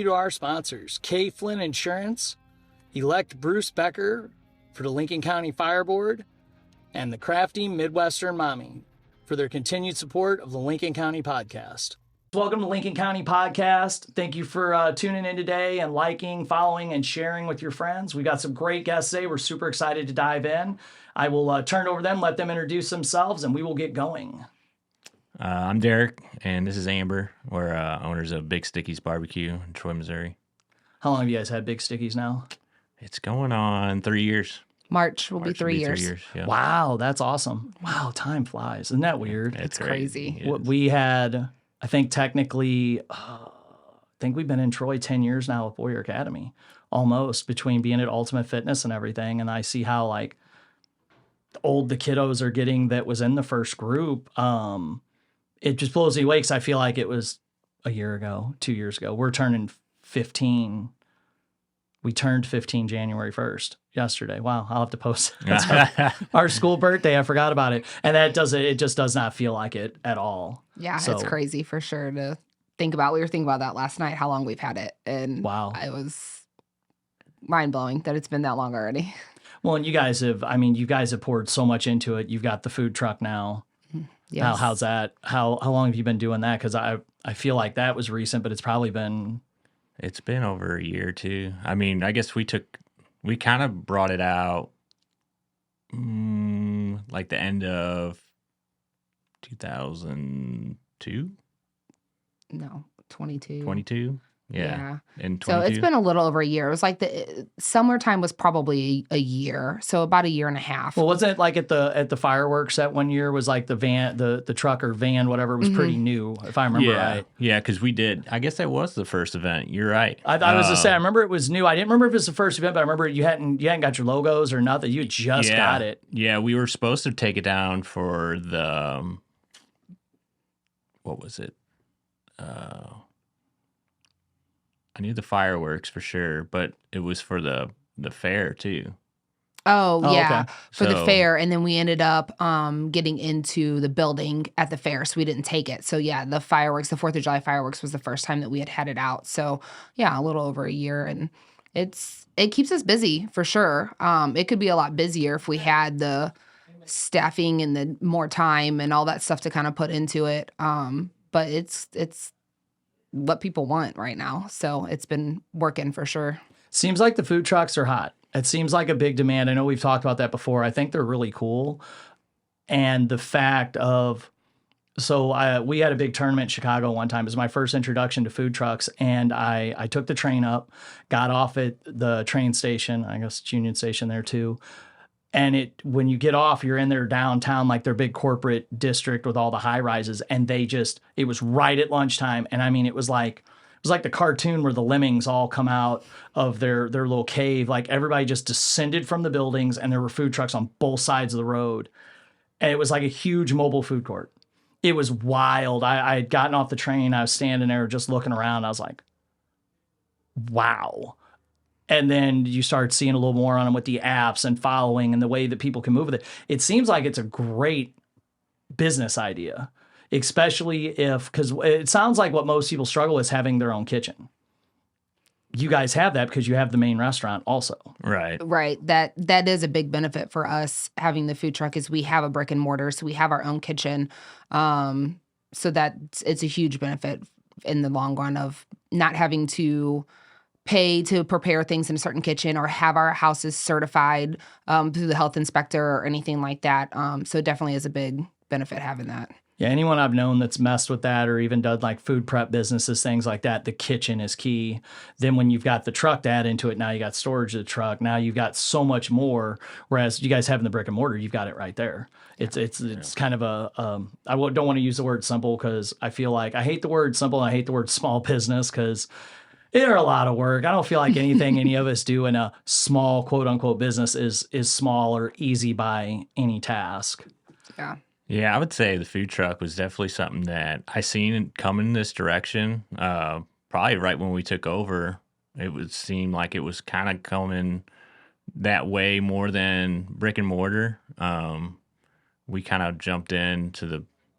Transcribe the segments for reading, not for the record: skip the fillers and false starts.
you to our sponsors, K. Flynn Insurance, elect Bruce Becker for the Lincoln County Fire Board, and the Crafty Midwestern Mommy for their continued support of the Lincoln County Podcast. Welcome to Lincoln County Podcast. Thank you for tuning in today and liking, following, and sharing with your friends. We got some great guests today. We're super excited to dive in. I will turn it over to them, let them introduce themselves, and we will get going. I'm Derek, and this is Amber. We're owners of Big Stickies Barbecue in Troy, Missouri. How long have you guys had Big Stickies now? It's going on 3 years. March will be 3 years. Yeah. Wow, that's awesome. Wow, time flies. Isn't that weird? It's crazy. What we had, I think technically, we've been in Troy 10 years now with Warrior Academy, almost, between being at Ultimate Fitness and everything. And I see how like old the kiddos are getting that was in the first group. It just blows me away because I feel like it was a year ago, 2 years ago. We're turning 15. We turned 15 January 1st yesterday. Wow, I'll have to post our school birthday. I forgot about it. And it just does not feel like it at all. Yeah, it's crazy for sure to think about. We were thinking about that last night, how long we've had it. And wow, it was mind-blowing that it's been that long already. Well, and you guys have poured so much into it. You've got the food truck now. Yes. How's that? How long have you been doing that? Because I feel like that was recent, but it's probably been... It's been over a year, too. I mean, I guess we kind of brought it out like the end of 2002? No, 22. 22? Yeah. In 22. So it's been a little over a year. It was like the summertime was probably a year. So about a year and a half. Well, wasn't it like at the fireworks that one year was like the van, the truck or van, whatever, was pretty new, if I remember right. Yeah, because we did. I guess that was the first event. You're right. I was to say, I remember it was new. I didn't remember if it was the first event, but I remember you hadn't got your logos or nothing. You just got it. Yeah, we were supposed to take it down for the, what was it? I knew the fireworks for sure, but it was for the fair too. Oh yeah, okay. For the fair, and then we ended up getting into the building at the fair, so we didn't take it. So yeah, the fireworks, the 4th of July fireworks, was the first time that we had it out. So yeah, a little over a year, and it keeps us busy for sure. It could be a lot busier if we had the staffing and the more time and all that stuff to kind of put into it. But it's what people want right now. So it's been working for sure. Seems like the food trucks are hot. It seems like a big demand. I know we've talked about that before. I think they're really cool. And the fact of, we had a big tournament in Chicago one time. It was my first introduction to food trucks. And I took the train up, got off at the train station, I guess it's Union Station there too. And when you get off, you're in their downtown, like their big corporate district with all the high rises. And it was right at lunchtime. And I mean, it was like the cartoon where the lemmings all come out of their little cave. Like everybody just descended from the buildings and there were food trucks on both sides of the road. And it was like a huge mobile food court. It was wild. I had gotten off the train. I was standing there just looking around. I was like, wow. And then you start seeing a little more on them with the apps and following and the way that people can move with it. It seems like it's a great business idea, especially because it sounds like what most people struggle is having their own kitchen. You guys have that because you have the main restaurant also. Right. Right. That is a big benefit for us having the food truck is we have a brick and mortar, so we have our own kitchen. So that it's a huge benefit in the long run of not having to pay to prepare things in a certain kitchen or have our houses certified through the health inspector or anything like that. So it definitely is a big benefit having that. Yeah, anyone I've known that's messed with that or even done like food prep businesses, things like that, the kitchen is key. Then when you've got the truck to add into it, now you got storage of the truck. Now you've got so much more. Whereas you guys having the brick and mortar, you've got it right there. It's kind of I don't want to use the word simple because I feel like I hate the word simple and I hate the word small business because they're a lot of work. I don't feel like anything any of us do in a small quote unquote business is small or easy by any task. Yeah. Yeah, I would say the food truck was definitely something that I seen come in this direction. Probably right when we took over, it would seem like it was kind of coming that way more than brick and mortar. We kind of jumped into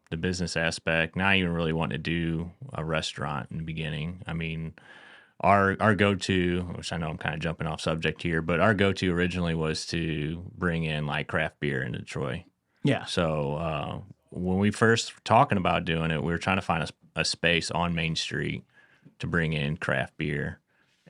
the business aspect, not even really wanting to do a restaurant in the beginning. I mean, our go-to, which I know I'm kind of jumping off subject here, but our go-to originally was to bring in like craft beer into Detroit. Yeah. So when we first were talking about doing it, we were trying to find a space on Main Street to bring in craft beer,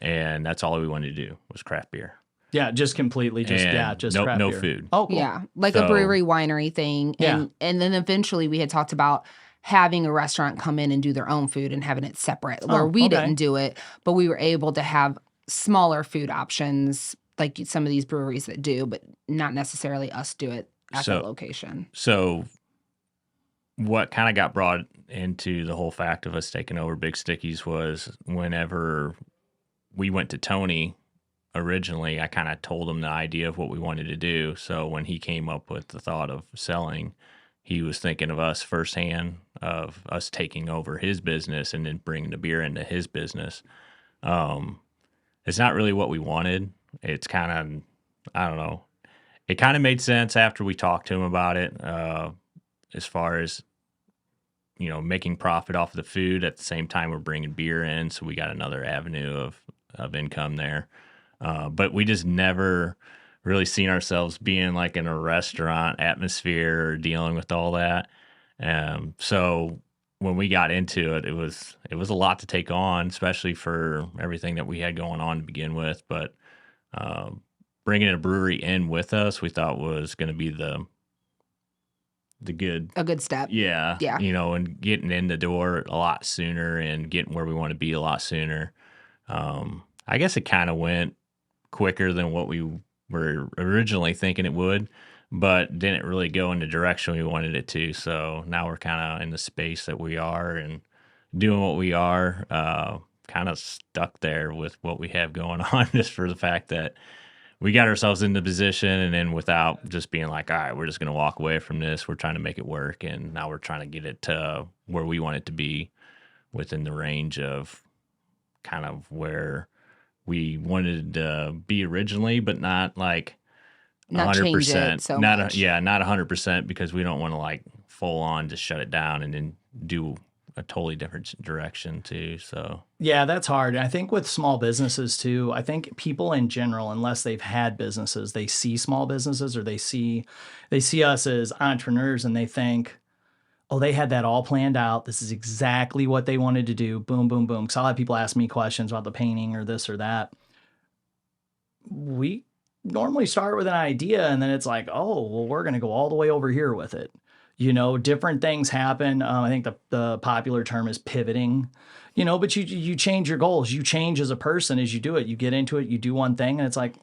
and that's all we wanted to do was craft beer. Yeah, just completely just And just no craft no beer. food. Oh, cool. Yeah, like a So- brewery winery thing. Yeah. And then eventually we had talked about having a restaurant come in and do their own food and having it separate, where Oh, we okay. didn't do it, but we were able to have smaller food options like some of these breweries that do, but not necessarily us do it at So- that location. So what kind of got brought into the whole fact of us taking over Big Stickies was whenever we went to Tony originally, I kind of told him the idea of what we wanted to do. So when he came up with the thought of selling, he was thinking of us firsthand, of us taking over his business and then bringing the beer into his business. It's not really what we wanted. It's kind of, I don't know. It kind of made sense after we talked to him about it, as far as, making profit off of the food at the same time we're bringing beer in. So we got another avenue of income there. But we just never really seen ourselves being like in a restaurant atmosphere or dealing with all that. So when we got into it, it was a lot to take on, especially for everything that we had going on to begin with. But bringing a brewery in with us, we thought was going to be the good, A good step. yeah, Yeah. and getting in the door a lot sooner and getting where we want to be a lot sooner. I guess it kind of went quicker than what we were originally thinking it would, but didn't really go in the direction we wanted it to. So now we're kind of in the space that we are and doing what we are, kind of stuck there with what we have going on, just for the fact that we got ourselves in the position, and then without just being like, all right, we're just going to walk away from this. We're trying to make it work. And now we're trying to get it to where we want it to be, within the range of kind of where we wanted to be originally, but not like Not change it so not much. not 100%, because we don't want to like full on just shut it down and then do a totally different direction too. So Yeah, that's hard. And I think with small businesses too, I think people in general, unless they've had businesses, they see small businesses or they see us as entrepreneurs and they think, oh, they had that all planned out. This is exactly what they wanted to do. Boom, boom, boom. Because I'll have people ask me questions about the painting or this or that. We normally start with an idea and then it's like, oh, well, we're going to go all the way over here with it. Different things happen. I think the popular term is pivoting, but you change your goals. You change as a person as you do it. You get into it, you do one thing, and it's like,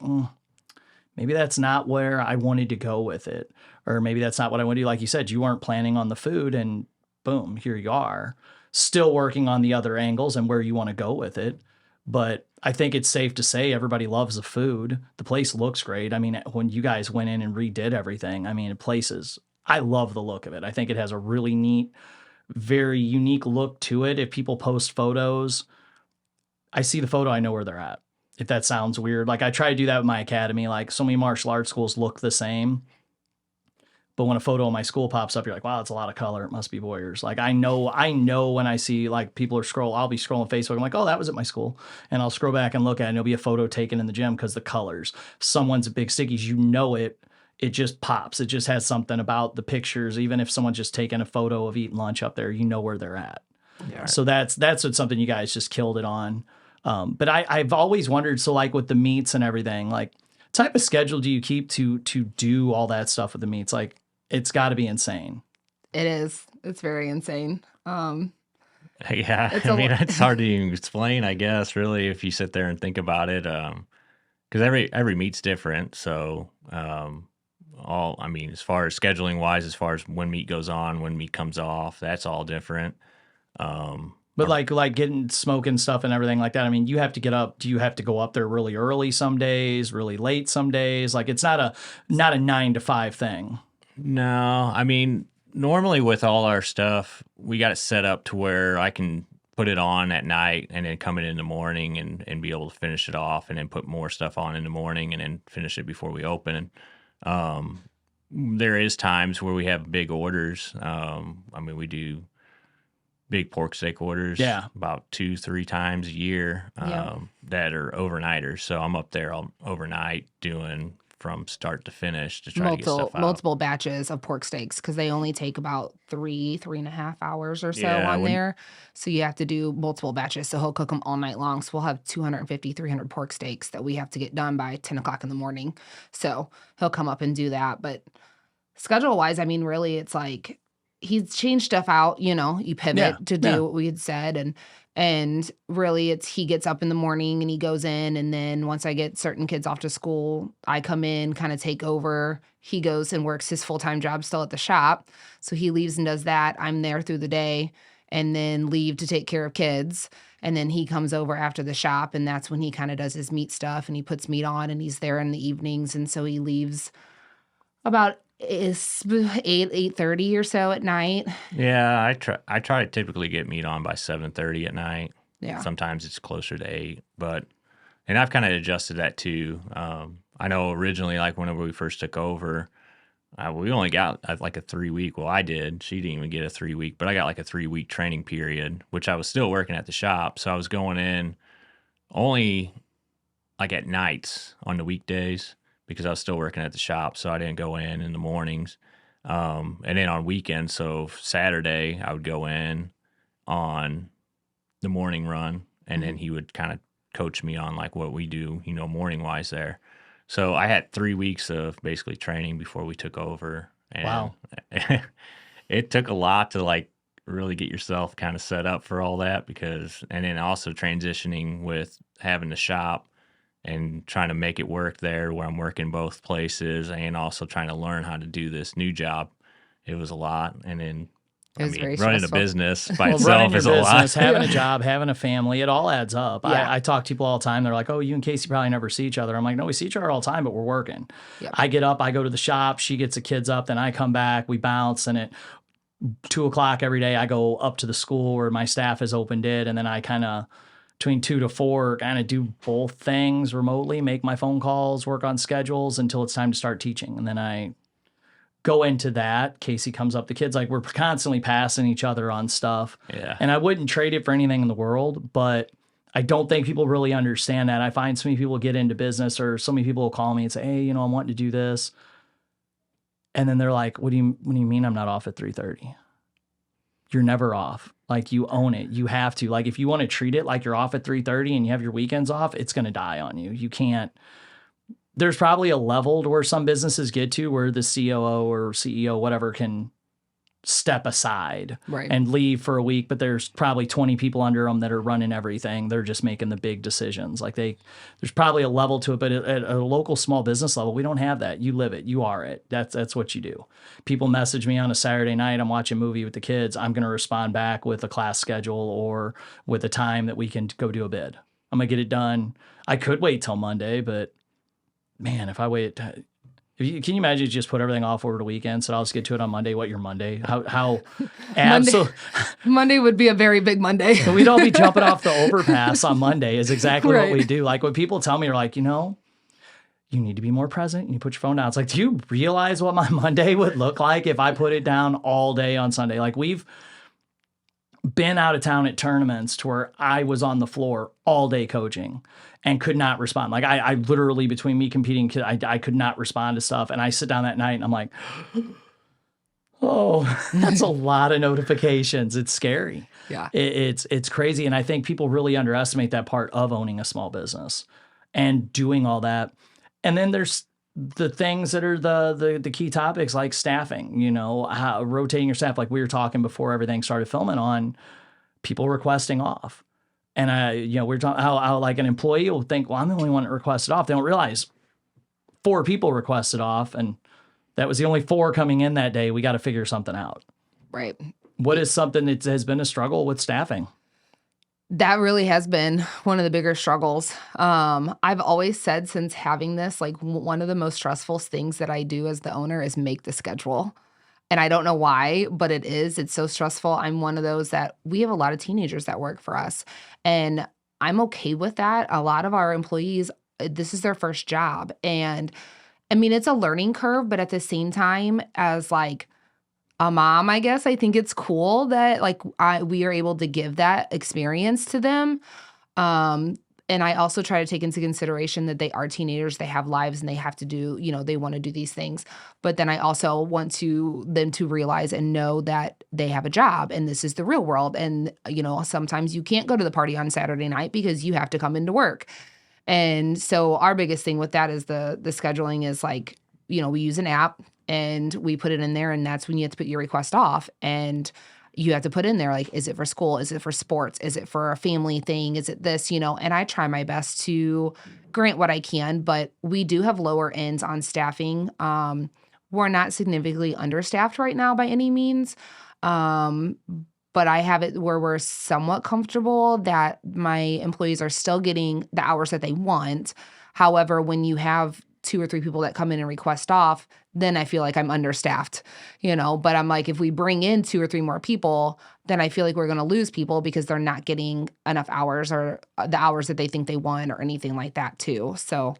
maybe that's not where I wanted to go with it. Or maybe that's not what I want to do. Like you said, you weren't planning on the food, and boom, here you are, still working on the other angles and where you want to go with it. But I think it's safe to say everybody loves the food. The place looks great. I mean, when you guys went in and redid everything, I mean, I love the look of it. I think it has a really neat, very unique look to it. If people post photos, I see the photo, I know where they're at. If that sounds weird. Like I try to do that with my academy. Like so many martial arts schools look the same. But when a photo of my school pops up, you're like, wow, it's a lot of color. It must be Warriors. Like I know when I see like people I'll be scrolling Facebook. I'm like, oh, that was at my school. And I'll scroll back and look at it and it'll be a photo taken in the gym because the colors. Someone's at Big Stickies, it just pops. It just has something about the pictures. Even if someone's just taking a photo of eating lunch up there, you know where they're at. yeah. So that's what something you guys just killed it on. But I've always wondered, so like with the meats and everything, like type of schedule do you keep to do all that stuff with the meats? Like it's got to be insane. It is. It's very insane. Yeah, It's I mean, it's hard to even explain, I guess, really, if you sit there and think about it, because every meat's different. So, as far as scheduling wise, as far as when meat goes on, when meat comes off, that's all different. But like getting smoking stuff and everything like that. I mean, you have to get up. Do you have to go up there really early some days, really late some days? Like it's not a 9 to 5 thing. No, I mean, normally with all our stuff, we got it set up to where I can put it on at night and then come in the morning and be able to finish it off and then put more stuff on in the morning and then finish it before we open. There is times where we have big orders. We do big pork steak orders Yeah. about 2-3 times a year Yeah. that are overnighters. So I'm up there all overnight doing from start to finish to try to get stuff out. Multiple batches of pork steaks because they only take about 3.5 hours or so Yeah, on there. So you have to do multiple batches. So he'll cook them all night long. So we'll have 250, 300 pork steaks that we have to get done by 10 o'clock in the morning. So he'll come up and do that. But schedule wise, I mean, really, it's like he's changed stuff out. You pivot to do what we had said, and really, it's he gets up in the morning and he goes in, and then once I get certain kids off to school, I come in, kind of take over. He goes and works his full-time job still at the shop, so he leaves and does that. I'm there through the day, and then leave to take care of kids. And then he comes over after the shop, and that's when he kind of does his meat stuff, and he puts meat on, and he's there in the evenings, and so he leaves about 8:30 or so at night. Yeah, I try to typically get meat on by 7:30 at night. Yeah. Sometimes it's closer to 8, and I've kind of adjusted that too. I know originally, like whenever we first took over, we only got like a 3-week. Well, I did. She didn't even get a 3-week, but I got like a 3-week training period, which I was still working at the shop. So I was going in only like at nights on the weekdays because I was still working at the shop. So I didn't go in the mornings. And then on weekends, so Saturday, I would go in on the morning run, and then he would kind of coach me on like what we do, morning wise there. So I had 3 weeks of basically training before we took over. And Wow. It took a lot to like really get yourself kind of set up for all that and then also transitioning with having the shop and trying to make it work there where I'm working both places and also trying to learn how to do this new job. It was a lot. And then It was very running a stressful. business by Well, itself running your is a lot. business, having a job, having a family, it all adds up. Yeah. I talk to people all the time. They're like, oh, you and Casey probably never see each other. I'm like, no, we see each other all the time, but we're working. Yep. I get up, I go to the shop, she gets the kids up, then I come back, we bounce, and at 2 o'clock every day, I go up to the school where my staff has opened it, and then I kind of, between 2 to 4, kind of do both things remotely, make my phone calls, work on schedules until it's time to start teaching. And then I go into that. Casey comes up, the kids, like we're constantly passing each other on stuff. Yeah. And I wouldn't trade it for anything in the world, but I don't think people really understand that. I find so many people get into business, or so many people will call me and say, hey, I'm wanting to do this. And then they're like, what do you mean I'm not off at 3:30? You're never off. Like, you own it. You have to. Like, if you want to treat it like you're off at 3:30 and you have your weekends off, it's going to die on you. You can't. There's probably a level to where some businesses get to where the COO or CEO, whatever, can step aside Right. and leave for a week, but there's probably 20 people under them that are running everything. They're just making the big decisions. Like, there's probably a level to it, but at a local small business level, we don't have that. You live it. You are it. That's what you do. People message me on a Saturday night, I'm watching a movie with the kids. I'm going to respond back with a class schedule or with a time that we can go do a bid. I'm going to get it done. I could wait till Monday, but man, if I wait, can you imagine you just put everything off over the weekend? So I'll just get to it on Monday. What, your Monday? How absolutely. Monday would be a very big Monday. So we'd all be jumping off the overpass on Monday is exactly Right. what we do. Like, when people tell me, are like, you need to be more present. You put your phone down. It's like, do you realize what my Monday would look like if I put it down all day on Sunday? Like, we've been out of town at tournaments to where I was on the floor all day coaching and could not respond. Like, I literally, between me competing, I could not respond to stuff. And I sit down that night and I'm like, oh, that's a lot of notifications. It's scary. Yeah. It's crazy. And I think people really underestimate that part of owning a small business and doing all that. And then there's the things that are the key topics, like staffing, how rotating your staff, like we were talking before everything started filming, on people requesting off. And we're talking how like an employee will think, well, I'm the only one that requested off. They don't realize 4 people requested off, and that was the only 4 coming in that day. We got to figure something out. Right. What is something that has been a struggle with staffing? That really has been one of the bigger struggles. I've always said, since having this, like, one of the most stressful things that I do as the owner is make the schedule. And I don't know why, but it is. It's so stressful. I'm one of those that we have a lot of teenagers that work for us, and I'm okay with that. A lot of our employees, this is their first job. And I mean, it's a learning curve, but at the same time, as like, a mom, I guess, I think it's cool that like we are able to give that experience to them. Um, and I also try to take into consideration that they are teenagers, they have lives and they have to do, they want to do these things. But then I also want to them to realize and know that they have a job and this is the real world. And, sometimes you can't go to the party on Saturday night because you have to come into work. And so our biggest thing with that is the scheduling is like, we use an app and we put it in there and that's when you have to put your request off. And you have to put in there, like, is it for school? Is it for sports? Is it for a family thing? Is it this, and I try my best to grant what I can, but we do have lower ends on staffing. We're not significantly understaffed right now by any means. Um, but I have it where we're somewhat comfortable that my employees are still getting the hours that they want. However, when you have 2 or 3 people that come in and request off, then I feel like I'm understaffed, but I'm like, if we bring in 2 or 3 more people, then I feel like we're going to lose people because they're not getting enough hours or the hours that they think they want or anything like that too. So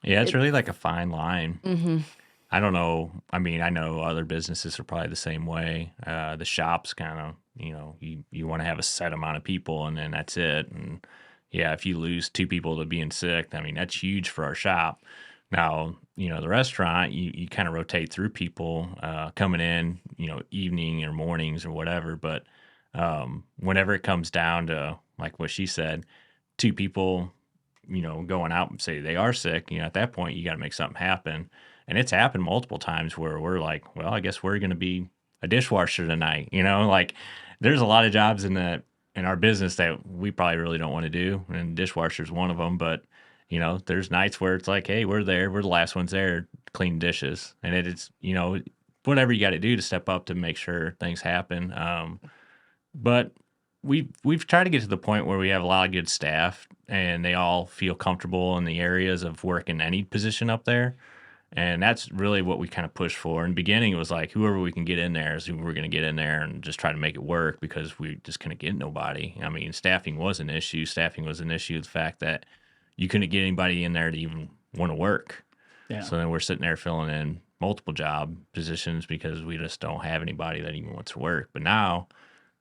Yeah, it's it, really like a fine line. mhm. I don't know. I mean, I know other businesses are probably the same way. The shops kind of, you want to have a set amount of people and then that's it. And yeah, if you lose 2 people to being sick, I mean, that's huge for our shop. Now, the restaurant, you kind of rotate through people coming in, evening or mornings or whatever. But whenever it comes down to like what she said, 2 people, going out and say they are sick, at that point, you got to make something happen. And it's happened multiple times where we're like, well, I guess we're going to be a dishwasher tonight. Like there's a lot of jobs in our business that we probably really don't want to do. And dishwasher's one of them. But, there's nights where it's like, hey, we're there. We're the last ones there cleaning dishes. And it's, whatever you got to do to step up to make sure things happen. But we've tried to get to the point where we have a lot of good staff and they all feel comfortable in the areas of working any position up there. And that's really what we kind of pushed for. In the beginning, it was like whoever we can get in there is who we're going to get in there and just try to make it work because we just couldn't get nobody. I mean, staffing was an issue. Staffing was an issue. The fact that you couldn't get anybody in there to even want to work. Yeah. So then we're sitting there filling in multiple job positions because we just don't have anybody that even wants to work. But now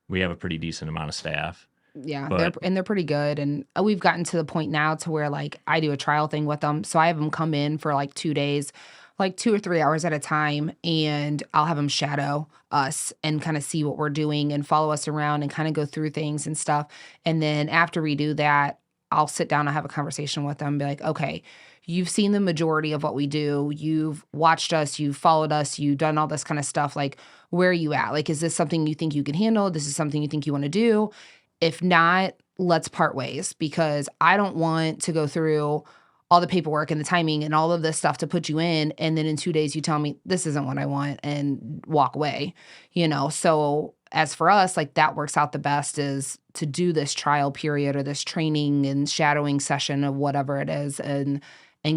we have a pretty decent amount of staff. Yeah, But they're pretty good, and we've gotten to the point now to where like I do a trial thing with them, so I have them come in for like 2 days, like 2 or 3 hours at a time, and I'll have them shadow us and kind of see what we're doing and follow us around and kind of go through things and stuff. And then after we do that, I'll sit down and have a conversation with them, and be like, okay, you've seen the majority of what we do, you've watched us, you've followed us, you've done all this kind of stuff. Like, where are you at? Like, is this something you think you can handle? This is something you think you want to do? If not, let's part ways because I don't want to go through all the paperwork and the timing and all of this stuff to put you in. And then in 2 days, you tell me this isn't what I want and walk away, So as for us, like that works out the best is to do this trial period or this training and shadowing session of whatever it is and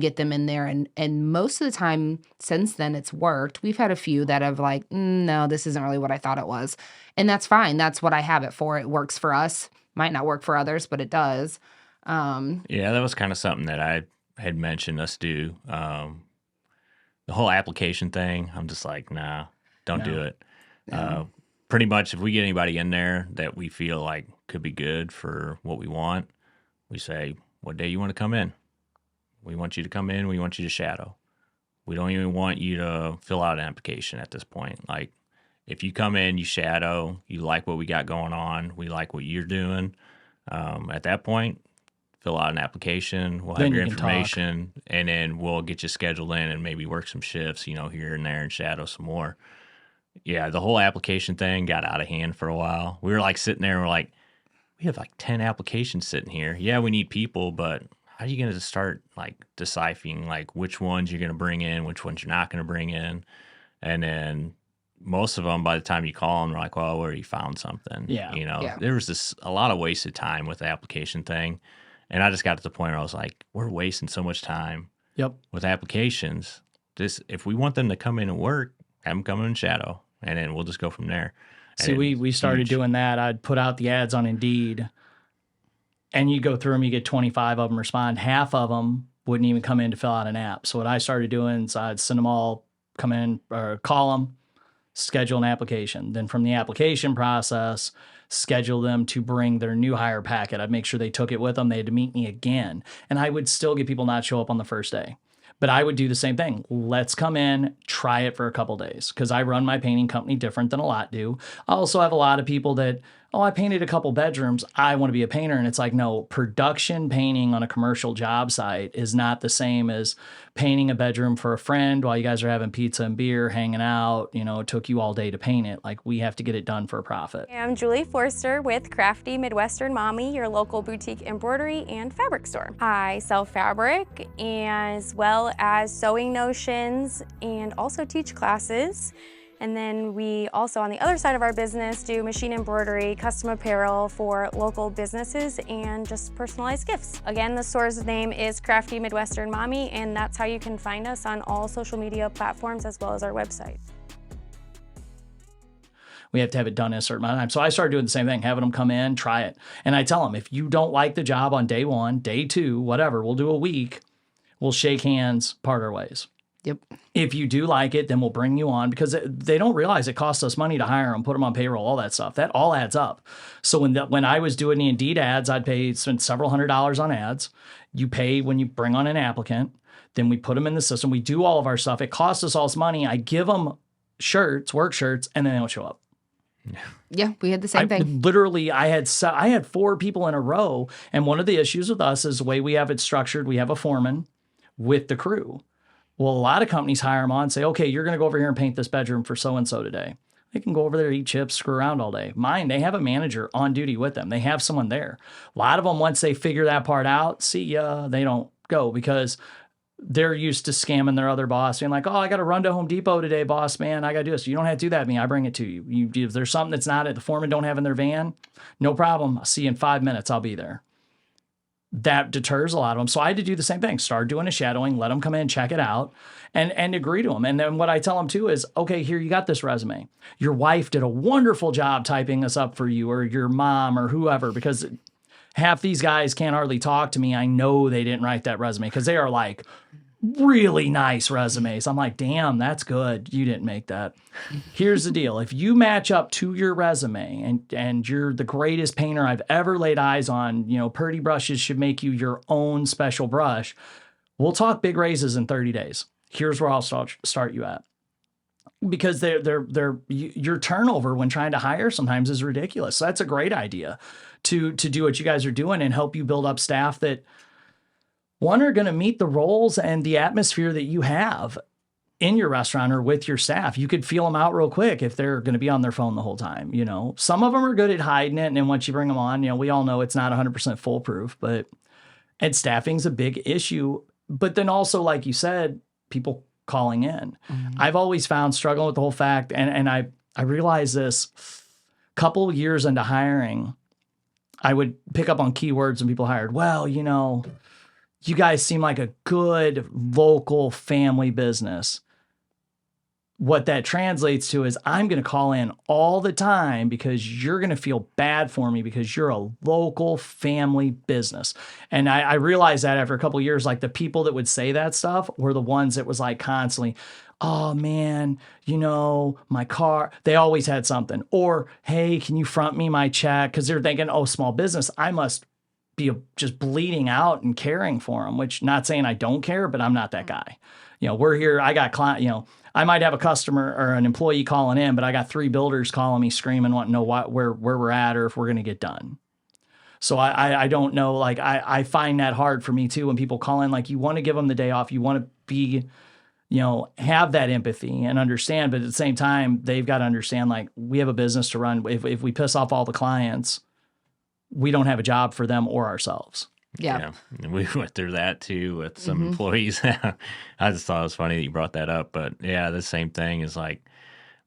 get them in there. And most of the time since then it's worked. We've had a few that have like, no, this isn't really what I thought it was. And that's fine. That's what I have it for. It works for us. Might not work for others, but it does. yeah, that was kind of something that I had mentioned us do. The whole application thing, I'm just like, nah, don't do No. it. No. Pretty much if we get anybody in there that we feel like could be good for what we want, we say, what day you want to come in? We want you to come in. We want you to shadow. We don't even want you to fill out an application at this point. Like, if you come in, you shadow, you like what we got going on, we like what you're doing. At that point, fill out an application. We'll have Then your you can talk. information, and then we'll get you scheduled in and maybe work some shifts, here and there, and shadow some more. Yeah, the whole application thing got out of hand for a while. We were like sitting there and we're like, we have like 10 applications sitting here. Yeah, we need people, but how are you going to start like deciphering like which ones you're going to bring in, which ones you're not going to bring in? And then most of them, by the time you call them, they're like, well, we already found something. Yeah. Yeah. There was a lot of wasted time with the application thing. And I just got to the point where I was like, we're wasting so much time Yep. with applications. If we want them to come in and work, have them come in and shadow, and then we'll just go from there. See, And we started huge. doing that. I'd put out the ads on Indeed, and you go through them, you get 25 of them respond. Half of them wouldn't even come in to fill out an app. So what I started doing is I'd send them all, come in or call them, schedule an application. Then from the application process, schedule them to bring their new hire packet. I'd make sure they took it with them. They had to meet me again. And I would still get people not show up on the first day. But I would do the same thing. Let's come in, try it for a couple days, because I run my painting company different than a lot do. I also have a lot of people that, oh, I painted a couple bedrooms, I want to be a painter. And it's like, no, production painting on a commercial job site is not the same as painting a bedroom for a friend while you guys are having pizza and beer, hanging out. You know, it took you all day to paint it. Like, we have to get it done for a profit. I'm Julie Forster with Crafty Midwestern Mommy, your local boutique embroidery and fabric store. I sell fabric as well as sewing notions and also teach classes. And then we also, on the other side of our business, do machine embroidery, custom apparel for local businesses, and just personalized gifts. Again, the store's name is Crafty Midwestern Mommy, and that's how you can find us on all social media platforms as well as our website. We have to have it done in a certain amount of time. So I started doing the same thing, having them come in, try it. And I tell them, if you don't like the job on day 1, day 2, whatever, we'll do a week, we'll shake hands, part our ways. Yep. If you do like it, then we'll bring you on, because they don't realize it costs us money to hire them, put them on payroll, all that stuff. That all adds up. So when I was doing the Indeed ads, spend several $100s on ads. You pay when you bring on an applicant. Then we put them in the system. We do all of our stuff. It costs us all this money. I give them shirts, work shirts, and then they don't show up. Yeah, we had the same thing. Literally, I had 4 people in a row. And one of the issues with us is the way we have it structured. We have a foreman with the crew. Well, a lot of companies hire them on and say, okay, you're going to go over here and paint this bedroom for so-and-so today. They can go over there, eat chips, screw around all day. Mine, they have a manager on duty with them. They have someone there. A lot of them, once they figure that part out, see ya, they don't go, because they're used to scamming their other boss, being like, oh, I got to run to Home Depot today, boss, man. I got to do this. You don't have to do that to me. I bring it to you. If there's something that's not at the foreman don't have in their van, no problem. I'll see you in 5 minutes. I'll be there. That deters a lot of them. So I had to do the same thing. Start doing a shadowing, let them come in, check it out, and agree to them. And then what I tell them too is, okay, here, you got this resume. Your wife did a wonderful job typing this up for you, or your mom, or whoever, because half these guys can't hardly talk to me. I know they didn't write that resume, because they are like really nice resumes. I'm like, damn, that's good. You didn't make that. Here's the deal. If you match up to your resume and you're the greatest painter I've ever laid eyes on, you know, Purdy Brushes should make you your own special brush. We'll talk big raises in 30 days. Here's where I'll start you at. Because your turnover when trying to hire sometimes is ridiculous. So that's a great idea to do what you guys are doing and help you build up staff that, one, are going to meet the roles and the atmosphere that you have in your restaurant or with your staff. You could feel them out real quick if they're going to be on their phone the whole time. You know, some of them are good at hiding it. And then once you bring them on, you know, we all know it's not 100% foolproof, and staffing's a big issue. But then also, like you said, people calling in. Mm-hmm. I've always found struggling with the whole fact. And I realized this couple years into hiring, I would pick up on keywords when people hired. Well, you know, you guys seem like a good local family business. What that translates to is, I'm going to call in all the time because you're going to feel bad for me because you're a local family business. And I realized that after a couple of years, like, the people that would say that stuff were the ones that was like constantly, oh man, you know, my car, they always had something. Or, hey, can you front me my check? Because they're thinking, oh, small business, I must be just bleeding out and caring for them, which, not saying I don't care, but I'm not that guy. You know, we're here, I got client, you know, I might have a customer or an employee calling in, but I got 3 builders calling me screaming, wanting to know where we're at or if we're going to get done. So I don't know, like, I find that hard for me too when people call in. Like, you want to give them the day off, you want to be, you know, have that empathy and understand, but at the same time, they've got to understand, like, we have a business to run. If we piss off all the clients, we don't have a job for them or ourselves. Yeah. And we went through that too with some employees. I just thought it was funny that you brought that up. But yeah, the same thing is, like,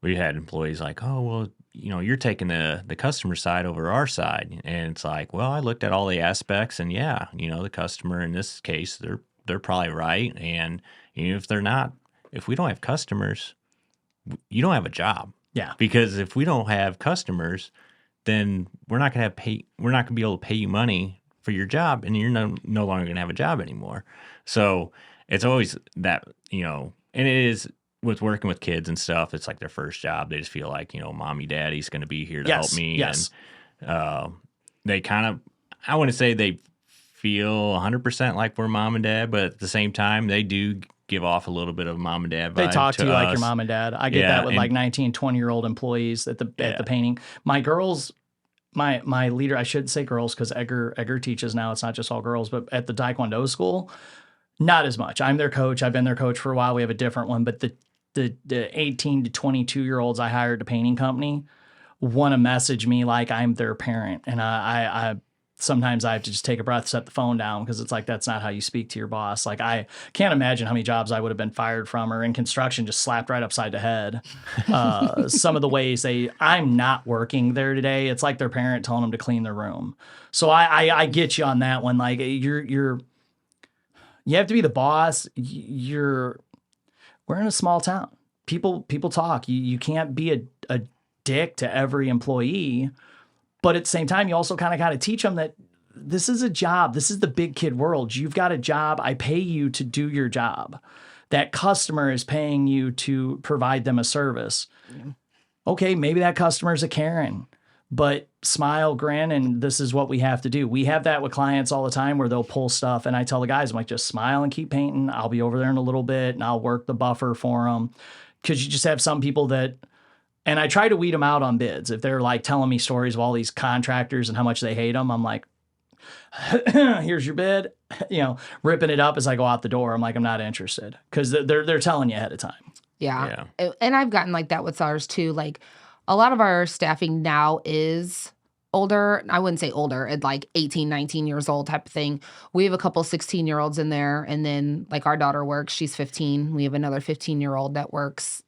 we had employees like, oh, well, you know, you're taking the customer side over our side. And it's like, well, I looked at all the aspects, and yeah, you know, the customer in this case, they're probably right. And even if they're not, if we don't have customers, you don't have a job. Yeah. Because if we don't have customers, then we're not going to be able to pay you money for your job, and you're no longer going to have a job anymore. So it's always that, you know, and it is with working with kids and stuff, it's like their first job. They just feel like, mommy, daddy's going to be here to help me. Yes. And they kind of, I want to say they feel 100% like we're mom and dad, but at the same time, they do give off a little bit of mom and dad vibe. They talk to you us. like your mom and dad. I get that with like 19, 20-year-old employees at the painting. My girls, my leader, I should say girls because Edgar teaches now. It's not just all girls, but at the Taekwondo school, not as much. I'm their coach. I've been their coach for a while. We have a different one, but the 18 to 22-year-olds I hired at a painting company want to message me like I'm their parent. And I sometimes I have to just take a breath, set the phone down, because it's like, that's not how you speak to your boss. Like, I can't imagine how many jobs I would have been fired from, or in construction, just slapped right upside the head. Some of the ways I'm not working there today. It's like their parent telling them to clean their room. So I get you on that one. Like, you have to be the boss. We're in a small town. People talk. You can't be a dick to every employee, but at the same time, you also kind of got to teach them that this is a job. This is the big kid world. You've got a job. I pay you to do your job. That customer is paying you to provide them a service. Yeah. Okay, maybe that customer is a Karen, but smile, grin, and this is what we have to do. We have that with clients all the time where they'll pull stuff, and I tell the guys, I'm like, just smile and keep painting. I'll be over there in a little bit, and I'll work the buffer for them, because you just have some people that, and I try to weed them out on bids. If they're like telling me stories of all these contractors and how much they hate them, I'm like, here's your bid, ripping it up as I go out the door. I'm like, I'm not interested, because they're telling you ahead of time. Yeah. And I've gotten like that with ours too. Like, a lot of our staffing now is older. I wouldn't say older, at like 18, 19 years old type of thing. We have a couple 16-year-olds in there. And then like our daughter works, she's 15. We have another 15-year-old that works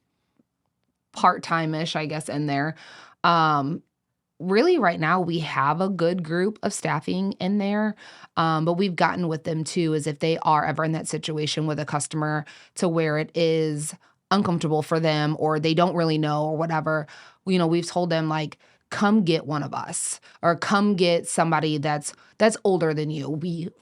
part-time-ish, I guess, in there. Really right now we have a good group of staffing in there. But we've gotten with them too, is if they are ever in that situation with a customer to where it is uncomfortable for them, or they don't really know, or whatever, we've told them, like, come get one of us, or come get somebody that's older than you.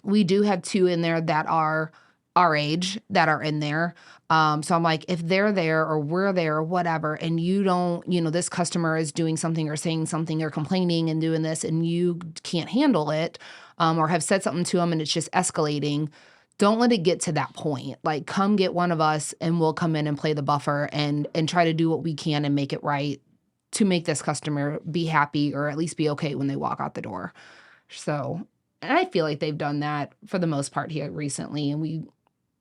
We do have 2 in there that are our age that are in there. So I'm like, if they're there or we're there or whatever, and you don't, this customer is doing something or saying something or complaining and doing this, and you can't handle it, or have said something to them and it's just escalating, don't let it get to that point. Like, come get one of us and we'll come in and play the buffer and try to do what we can and make it right to make this customer be happy, or at least be okay when they walk out the door. So, and I feel like they've done that for the most part here recently, and we,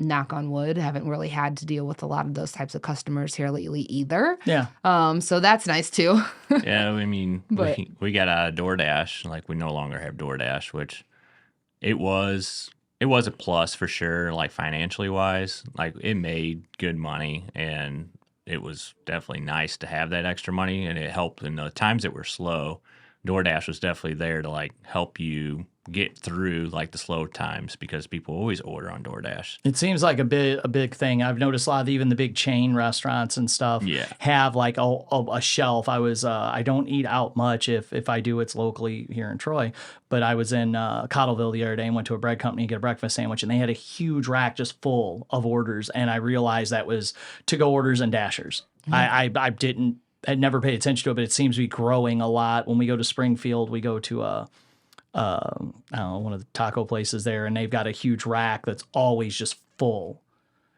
knock on wood, haven't really had to deal with a lot of those types of customers here lately either. Yeah. So that's nice too. Yeah, I mean, we got out of DoorDash. Like, we no longer have DoorDash, which it was a plus for sure, like financially wise. Like, it made good money, and it was definitely nice to have that extra money, and it helped in the times that were slow. DoorDash was definitely there to like help you get through like the slow times, because people always order on DoorDash. It seems like a big thing. I've noticed a lot of even the big chain restaurants and stuff have like a shelf. I don't eat out much. If I do, it's locally here in Troy. But I was in Cottleville the other day and went to a bread company to get a breakfast sandwich, and they had a huge rack just full of orders. And I realized that was to-go orders and dashers. Mm-hmm. I'd never paid attention to it, but it seems to be growing a lot. When we go to Springfield, we go to I don't know, one of the taco places there, and they've got a huge rack that's always just full.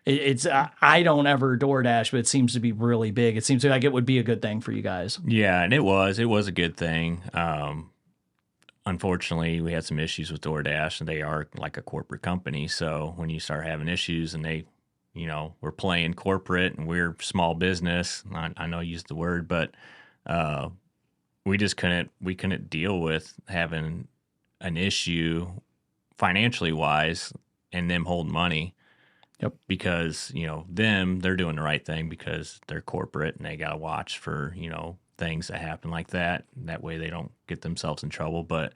I don't ever DoorDash, but it seems to be really big. It seems like it would be a good thing for you guys. Yeah, and it was a good thing. Unfortunately, we had some issues with DoorDash, and they are like a corporate company. So when you start having issues, and they, we're playing corporate and we're small business, I know I used the word, but we just couldn't deal with having an issue financially wise and them holding money. Yep. Because, they're doing the right thing because they're corporate, and they got to watch for, things that happen like that. That way they don't get themselves in trouble. But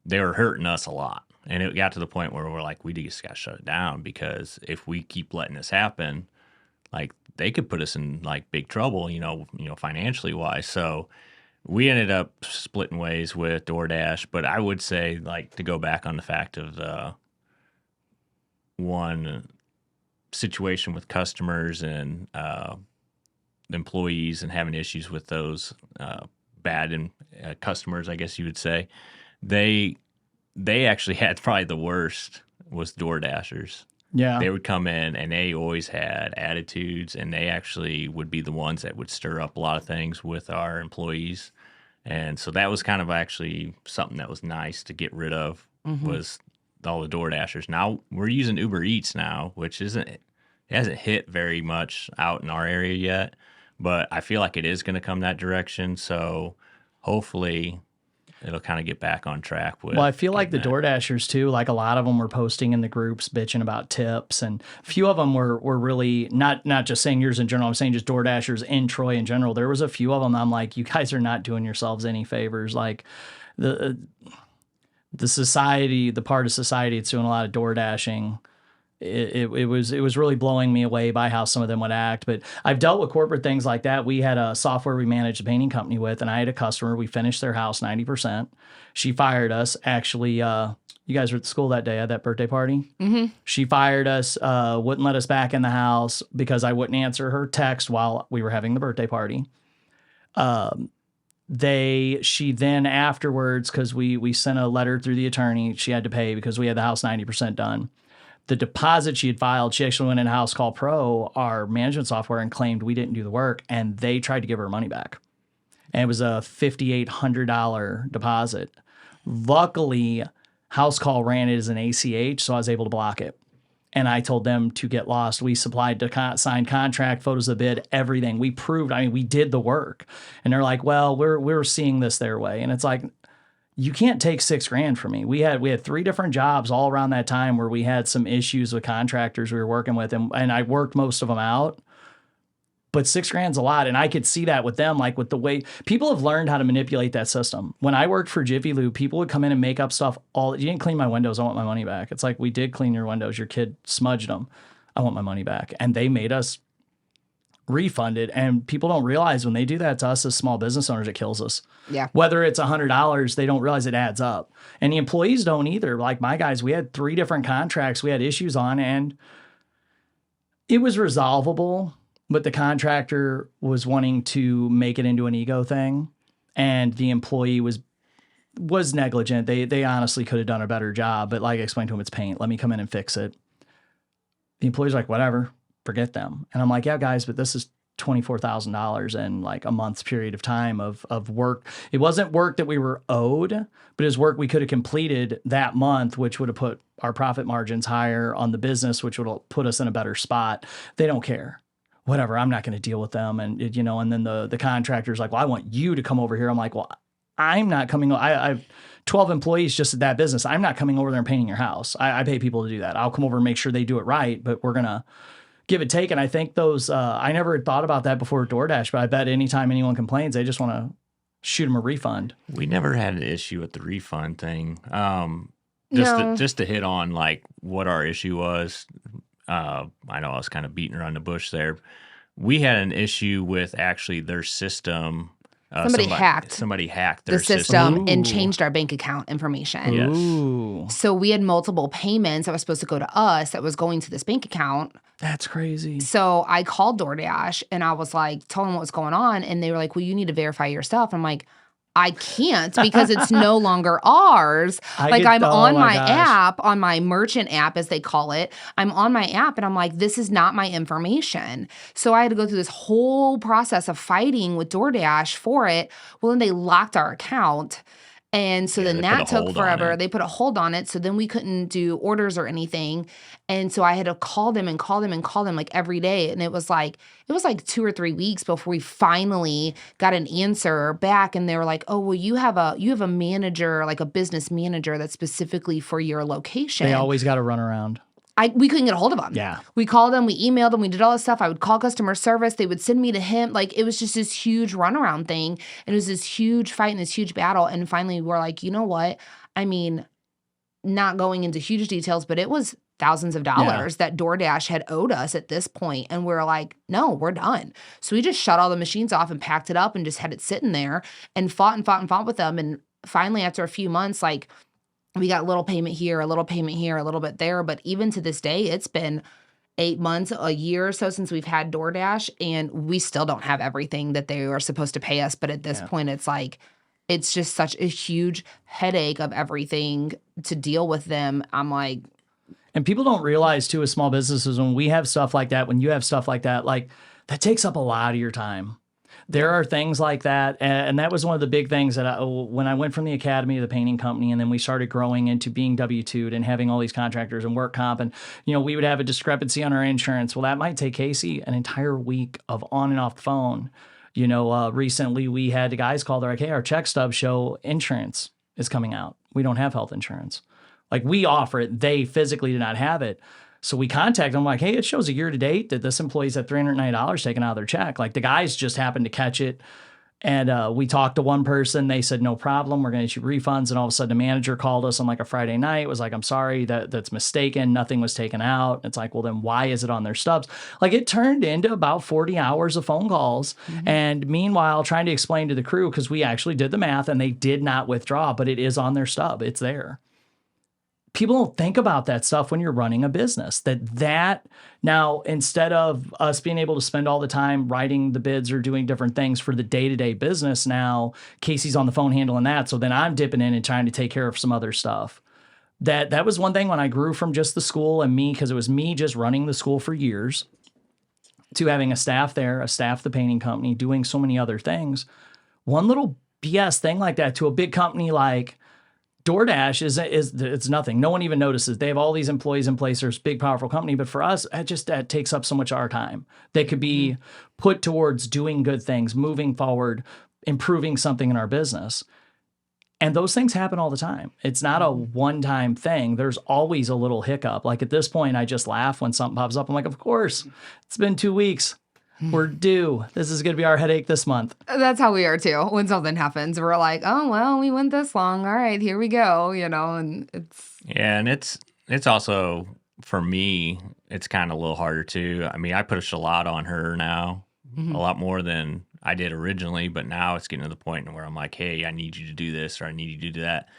they were hurting us a lot. And it got to the point where we're like, we just got to shut it down, because if we keep letting this happen, like, they could put us in like big trouble, financially wise. So we ended up splitting ways with DoorDash. But I would say, like, to go back on the fact of the one situation with customers and employees and having issues with those bad customers, I guess you would say, they actually had probably the worst was DoorDashers. Yeah. They would come in and they always had attitudes, and they actually would be the ones that would stir up a lot of things with our employees. And so that was kind of actually something that was nice to get rid of was all the DoorDashers. Now we're using Uber Eats now, which it hasn't hit very much out in our area yet, but I feel like it is going to come that direction. So hopefully it'll kind of get back on track with. Well, I feel like the getting that. DoorDashers too, like a lot of them were posting in the groups bitching about tips, and a few of them were really not just saying yours in general. I'm saying just DoorDashers in Troy in general. There was a few of them I'm like, you guys are not doing yourselves any favors. Like the society, the part of society that's doing a lot of DoorDashing, it was really blowing me away by how some of them would act. But I've dealt with corporate things like that. We had a software we managed a painting company with, and I had a customer. We finished their house 90%. She fired us. Actually, you guys were at the school that day at that birthday party. Mm-hmm. She fired us, wouldn't let us back in the house because I wouldn't answer her text while we were having the birthday party. She then afterwards, because we sent a letter through the attorney, she had to pay because we had the house 90% done. The deposit she had filed, she actually went in House Call Pro, our management software, and claimed we didn't do the work, and they tried to give her money back. And it was a $5,800 deposit. Luckily, House Call ran it as an ACH, so I was able to block it. And I told them to get lost. We supplied the signed contract, photos of the bid, everything. We proved, we did the work. And they're like, well, we're seeing this their way. And it's like, you can't take $6,000 from me. We had 3 different jobs all around that time where we had some issues with contractors we were working with, and I worked most of them out. But $6,000's a lot, and I could see that with them, like with the way people have learned how to manipulate that system. When I worked for Jiffy Lube, people would come in and make up stuff. You didn't clean my windows, I want my money back. It's like, we did clean your windows, your kid smudged them, I want my money back. And they made us refund it. And people don't realize when they do that to us as small business owners, it kills us. Yeah. Whether it's $100, they don't realize it adds up. And the employees don't either. Like my guys, we had 3 different contracts we had issues on, and it was resolvable, but the contractor was wanting to make it into an ego thing, and the employee was negligent. They honestly could have done a better job, but like I explained to him, it's paint. Let me come in and fix it. The employee's like, whatever, forget them. And I'm like, yeah, guys, but this is $24,000 in like a month's period of time of work. It wasn't work that we were owed, but it was work we could have completed that month, which would have put our profit margins higher on the business, which would have put us in a better spot. They don't care. Whatever, I'm not going to deal with them. And and then the contractor's like, well, I want you to come over here. I'm like, well, I'm not coming. I have 12 employees just at that business. I'm not coming over there and painting your house. I pay people to do that. I'll come over and make sure they do it right, but we're going to give it take. And I think those, I never had thought about that before DoorDash, but I bet anytime anyone complains, they just want to shoot them a refund. We never had an issue with the refund thing. No. Just to hit on like what our issue was. I know I was kind of beating around the bush there. We had an issue with actually their system. Somebody hacked their the system Ooh. and changed our bank account information. Yes. Ooh, So we had multiple payments that was supposed to go to us that was going to this bank account. that's crazy. So I called DoorDash and I was like, told them what was going on. And they were like, well, you need to verify your stuff. I'm like, I can't because it's no longer ours. I'm on my app, on my merchant app, as they call it. I'm on my app and I'm like, this is not my information. So I had to go through this whole process of fighting with DoorDash for it. Well, then they locked our account. And so then that took forever. They put a hold on it. So then we couldn't do orders or anything. And so I had to call them like every day. And it was like 2 or 3 weeks before we finally got an answer back. And they were like, oh, well, you have a manager, like a business manager that's specifically for your location. They always got to run around. We couldn't get a hold of him. Yeah. We called them, we emailed them, we did all this stuff. I would call customer service. They would send me to him. Like, it was just this huge runaround thing. And it was this huge fight and this huge battle. And finally, we're like, you know what? I mean, not going into huge details, but it was thousands of dollars that DoorDash had owed us at this point. And we're like, no, we're done. So we just shut all the machines off and packed it up and just had it sitting there and fought with them. And finally, after a few months, like, we got a little payment here, a little payment here, a little bit there. But even to this day, it's been 8 months, a year or so since we've had DoorDash, and we still don't have everything that they are supposed to pay us. But at this point, it's like, it's just such a huge headache of everything to deal with them. I'm like, and people don't realize too, as small businesses, when we have stuff like that, when you have stuff like that takes up a lot of your time. There are things like that, and that was one of the big things that when I went from the academy to the painting company, and then we started growing into being W-2'd and having all these contractors and work comp, and we would have a discrepancy on our insurance. Well, that might take Casey an entire week of on and off the phone. Recently we had the guys call. They're like, "Hey, our check stubs show insurance is coming out. We don't have health insurance. Like, we offer it, they physically do not have it." So we contact them like, "Hey, it shows a year to date that this employee's had $390 taken out of their check." Like, the guys just happened to catch it. And we talked to one person. They said, "No problem. We're going to issue refunds." And all of a sudden, the manager called us on like a Friday night. It was like, "I'm sorry, that's mistaken. Nothing was taken out." It's like, well, then why is it on their stubs? Like, it turned into about 40 hours of phone calls. And meanwhile, trying to explain to the crew, because we actually did the math and they did not withdraw, but it is on their stub. It's there. People don't think about that stuff when you're running a business. That now, instead of us being able to spend all the time writing the bids or doing different things for the day-to-day business, now Casey's on the phone handling that. So then I'm dipping in and trying to take care of some other stuff. That was one thing when I grew from just the school and me, because it was me just running the school for years, to having a staff there, a staff at the painting company, doing so many other things. One little BS thing like that to a big company like DoorDash it's nothing. No one even notices. They have all these employees in place. There's a big, powerful company. But for us, that takes up so much of our time. They could be put towards doing good things, moving forward, improving something in our business. And those things happen all the time. It's not a one-time thing. There's always a little hiccup. Like, at this point, I just laugh when something pops up. I'm like, of course, it's been 2 weeks. We're due. This is going to be our headache this month. That's how we are too. When something happens, we're like, "Oh, well, we went this long. All right, here we go." And it's... Yeah, and it's also, for me, it's kind of a little harder too. I mean, I push a lot on her now, a lot more than I did originally, but now it's getting to the point where I'm like, "Hey, I need you to do this, or I need you to do that."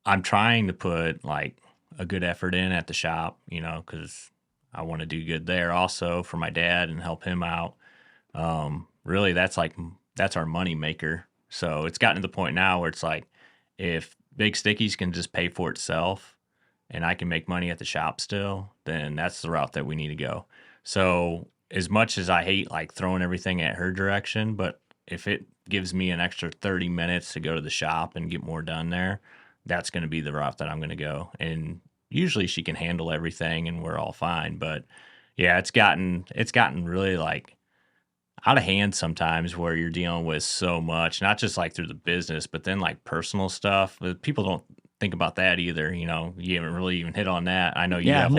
I'm trying to put like a good effort in at the shop, because I want to do good there also for my dad and help him out. Really, that's our money maker. So it's gotten to the point now where it's like, if Big Stickies can just pay for itself and I can make money at the shop still, then that's the route that we need to go. So as much as I hate like throwing everything at her direction, but if it gives me an extra 30 minutes to go to the shop and get more done there, that's going to be the route that I'm going to go. And usually she can handle everything and we're all fine. But yeah, it's gotten really like out of hand sometimes, where you're dealing with so much, not just like through the business, but then like personal stuff. People don't think about that either. You haven't really even hit on that. I know you have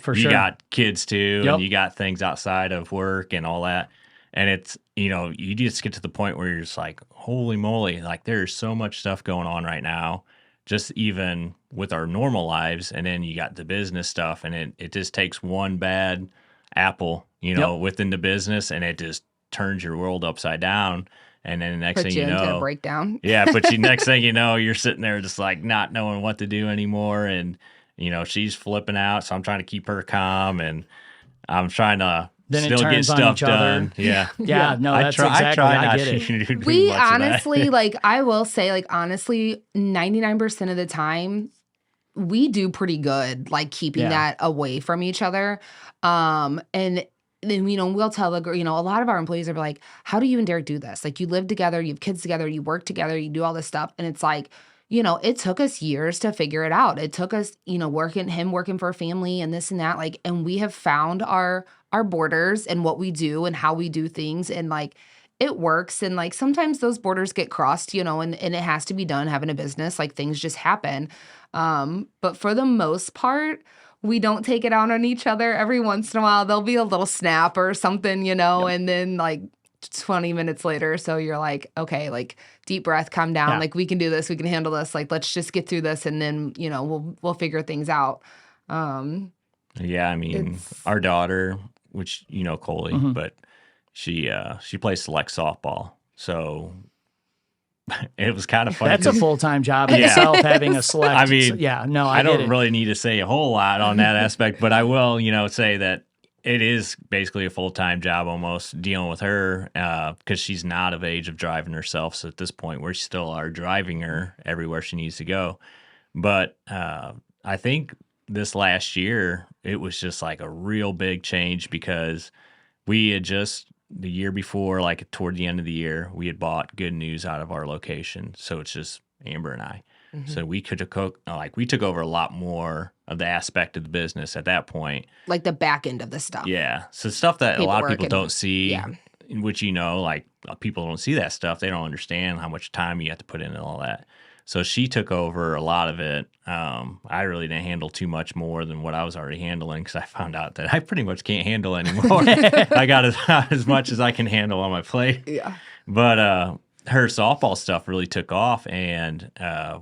for you sure. got kids too, Yep. and you got things outside of work and all that. And it's, you just get to the point where you're just like, holy moly, like there's so much stuff going on right now, just even with our normal lives. And then you got the business stuff, and it just takes one bad apple, within the business, and it just turns your world upside down. And then the next thing you know, into a breakdown. Yeah, but next thing you know, you're sitting there just like not knowing what to do anymore. And, she's flipping out. So I'm trying to keep her calm, and I'm trying to still get stuff done. Yeah. Yeah, no, that's exactly, I get it. We honestly, like, I will say, like, honestly, 99% of the time, we do pretty good, like, keeping that away from each other. And then, we'll tell the girl, a lot of our employees are like, "How do you and Derek do this? Like, you live together, you have kids together, you work together, you do all this stuff." And it's like, it took us years to figure it out. It took us, working for a family and this and that, like, and we have found our borders and what we do and how we do things. And like, it works. And like, sometimes those borders get crossed, and it has to be done having a business, like things just happen. But for the most part, we don't take it out on each other. Every once in a while, there'll be a little snap or something, and then like 20 minutes later, so you're like, okay, like deep breath, calm down. Like, we can do this. We can handle this. Like, let's just get through this. And then, we'll figure things out. Yeah. I mean, our daughter, which, Coley, but she plays select softball. So it was kind of funny. That's a full-time job in itself, having a select. I mean, I don't really need to say a whole lot on that aspect, but I will, say that It is basically a full-time job almost dealing with her because she's not of age of driving herself. So at this point, we still are driving her everywhere she needs to go. But I think this last year, it was just like a real big change because we had just the year before, like toward the end of the year, we had bought Good News out of our location. So it's just Amber and I. So we could we took over a lot more of the aspect of the business at that point. Like the back end of the stuff. Yeah. So stuff that a lot of Paperwork people and- don't see, yeah. which, like people don't see that stuff. They don't understand how much time you have to put in and all that. So she took over a lot of it. I really didn't handle too much more than what I was already handling because I found out that I pretty much can't handle anymore. I got as much as I can handle on my plate. Yeah. But her softball stuff really took off, and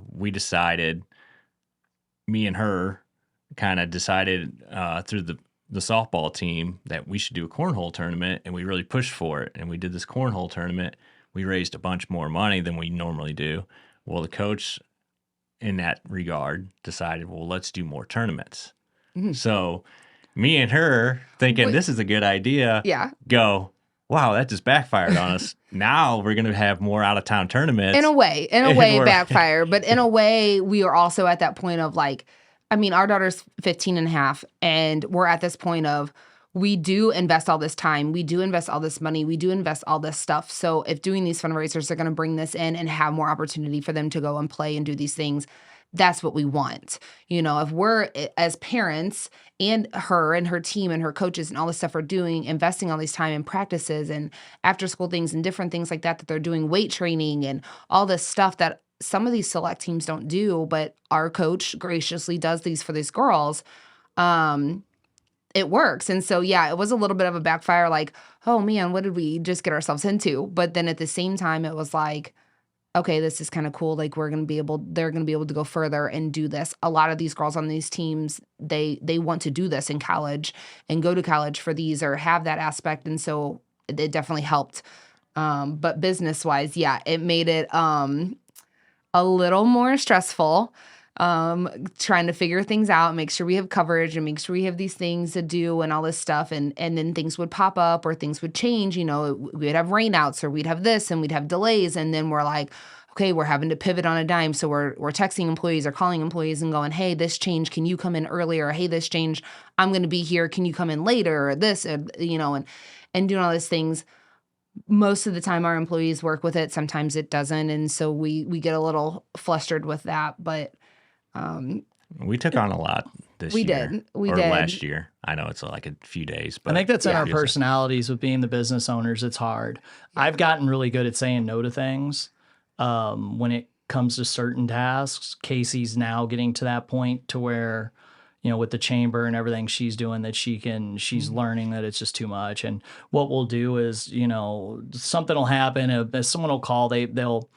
we decided, me and her kind of decided through the softball team that we should do a cornhole tournament, and we really pushed for it. And we did this cornhole tournament. We raised a bunch more money than we normally do. Well, the coach in that regard decided, well, let's do more tournaments. So me and her thinking this is a good idea. Yeah. Go, wow, that just backfired on us. Now we're going to have more out of town tournaments. In a way, We're- backfire. But in a way, we are also at that point of like, I mean, our daughter's 15 and a half, and we're at this point of we do invest all this time. We do invest all this money. We do invest all this stuff. So if doing these fundraisers are going to bring this in and have more opportunity for them to go and play and do these things, that's what we want. If we're as parents and her team and her coaches and all this stuff are doing, investing all these time in practices and after school things and different things like that they're doing, weight training and all this stuff that some of these select teams don't do, but our coach graciously does these for these girls. It works. And so, yeah, it was a little bit of a backfire, like, oh man, what did we just get ourselves into? But then at the same time, it was like, okay, this is kind of cool. Like they're going to be able to go further and do this. A lot of these girls on these teams, they want to do this in college and go to college for these or have that aspect. And so it definitely helped. But business wise, yeah, it made it a little more stressful. Trying to figure things out, make sure we have coverage and make sure we have these things to do and all this stuff. And then things would pop up or things would change. We'd have rainouts or we'd have this and we'd have delays. And then we're like, okay, we're having to pivot on a dime. So we're texting employees or calling employees and going, hey, this change, can you come in earlier? Hey, this change, I'm going to be here. Can you come in later? Or this, and doing all these things. Most of the time our employees work with it. Sometimes it doesn't. And so we get a little flustered with that. But we took on a lot this year. We or did. last year. I know it's like a few days, but I think that's in our Yeah. personalities with being the business owners. It's hard. I've gotten really good at saying no to things when it comes to certain tasks. Casey's now getting to that point to where, with the chamber and everything she's doing, that she's learning that it's just too much. And what we'll do is, something will happen. Someone will call, they'll,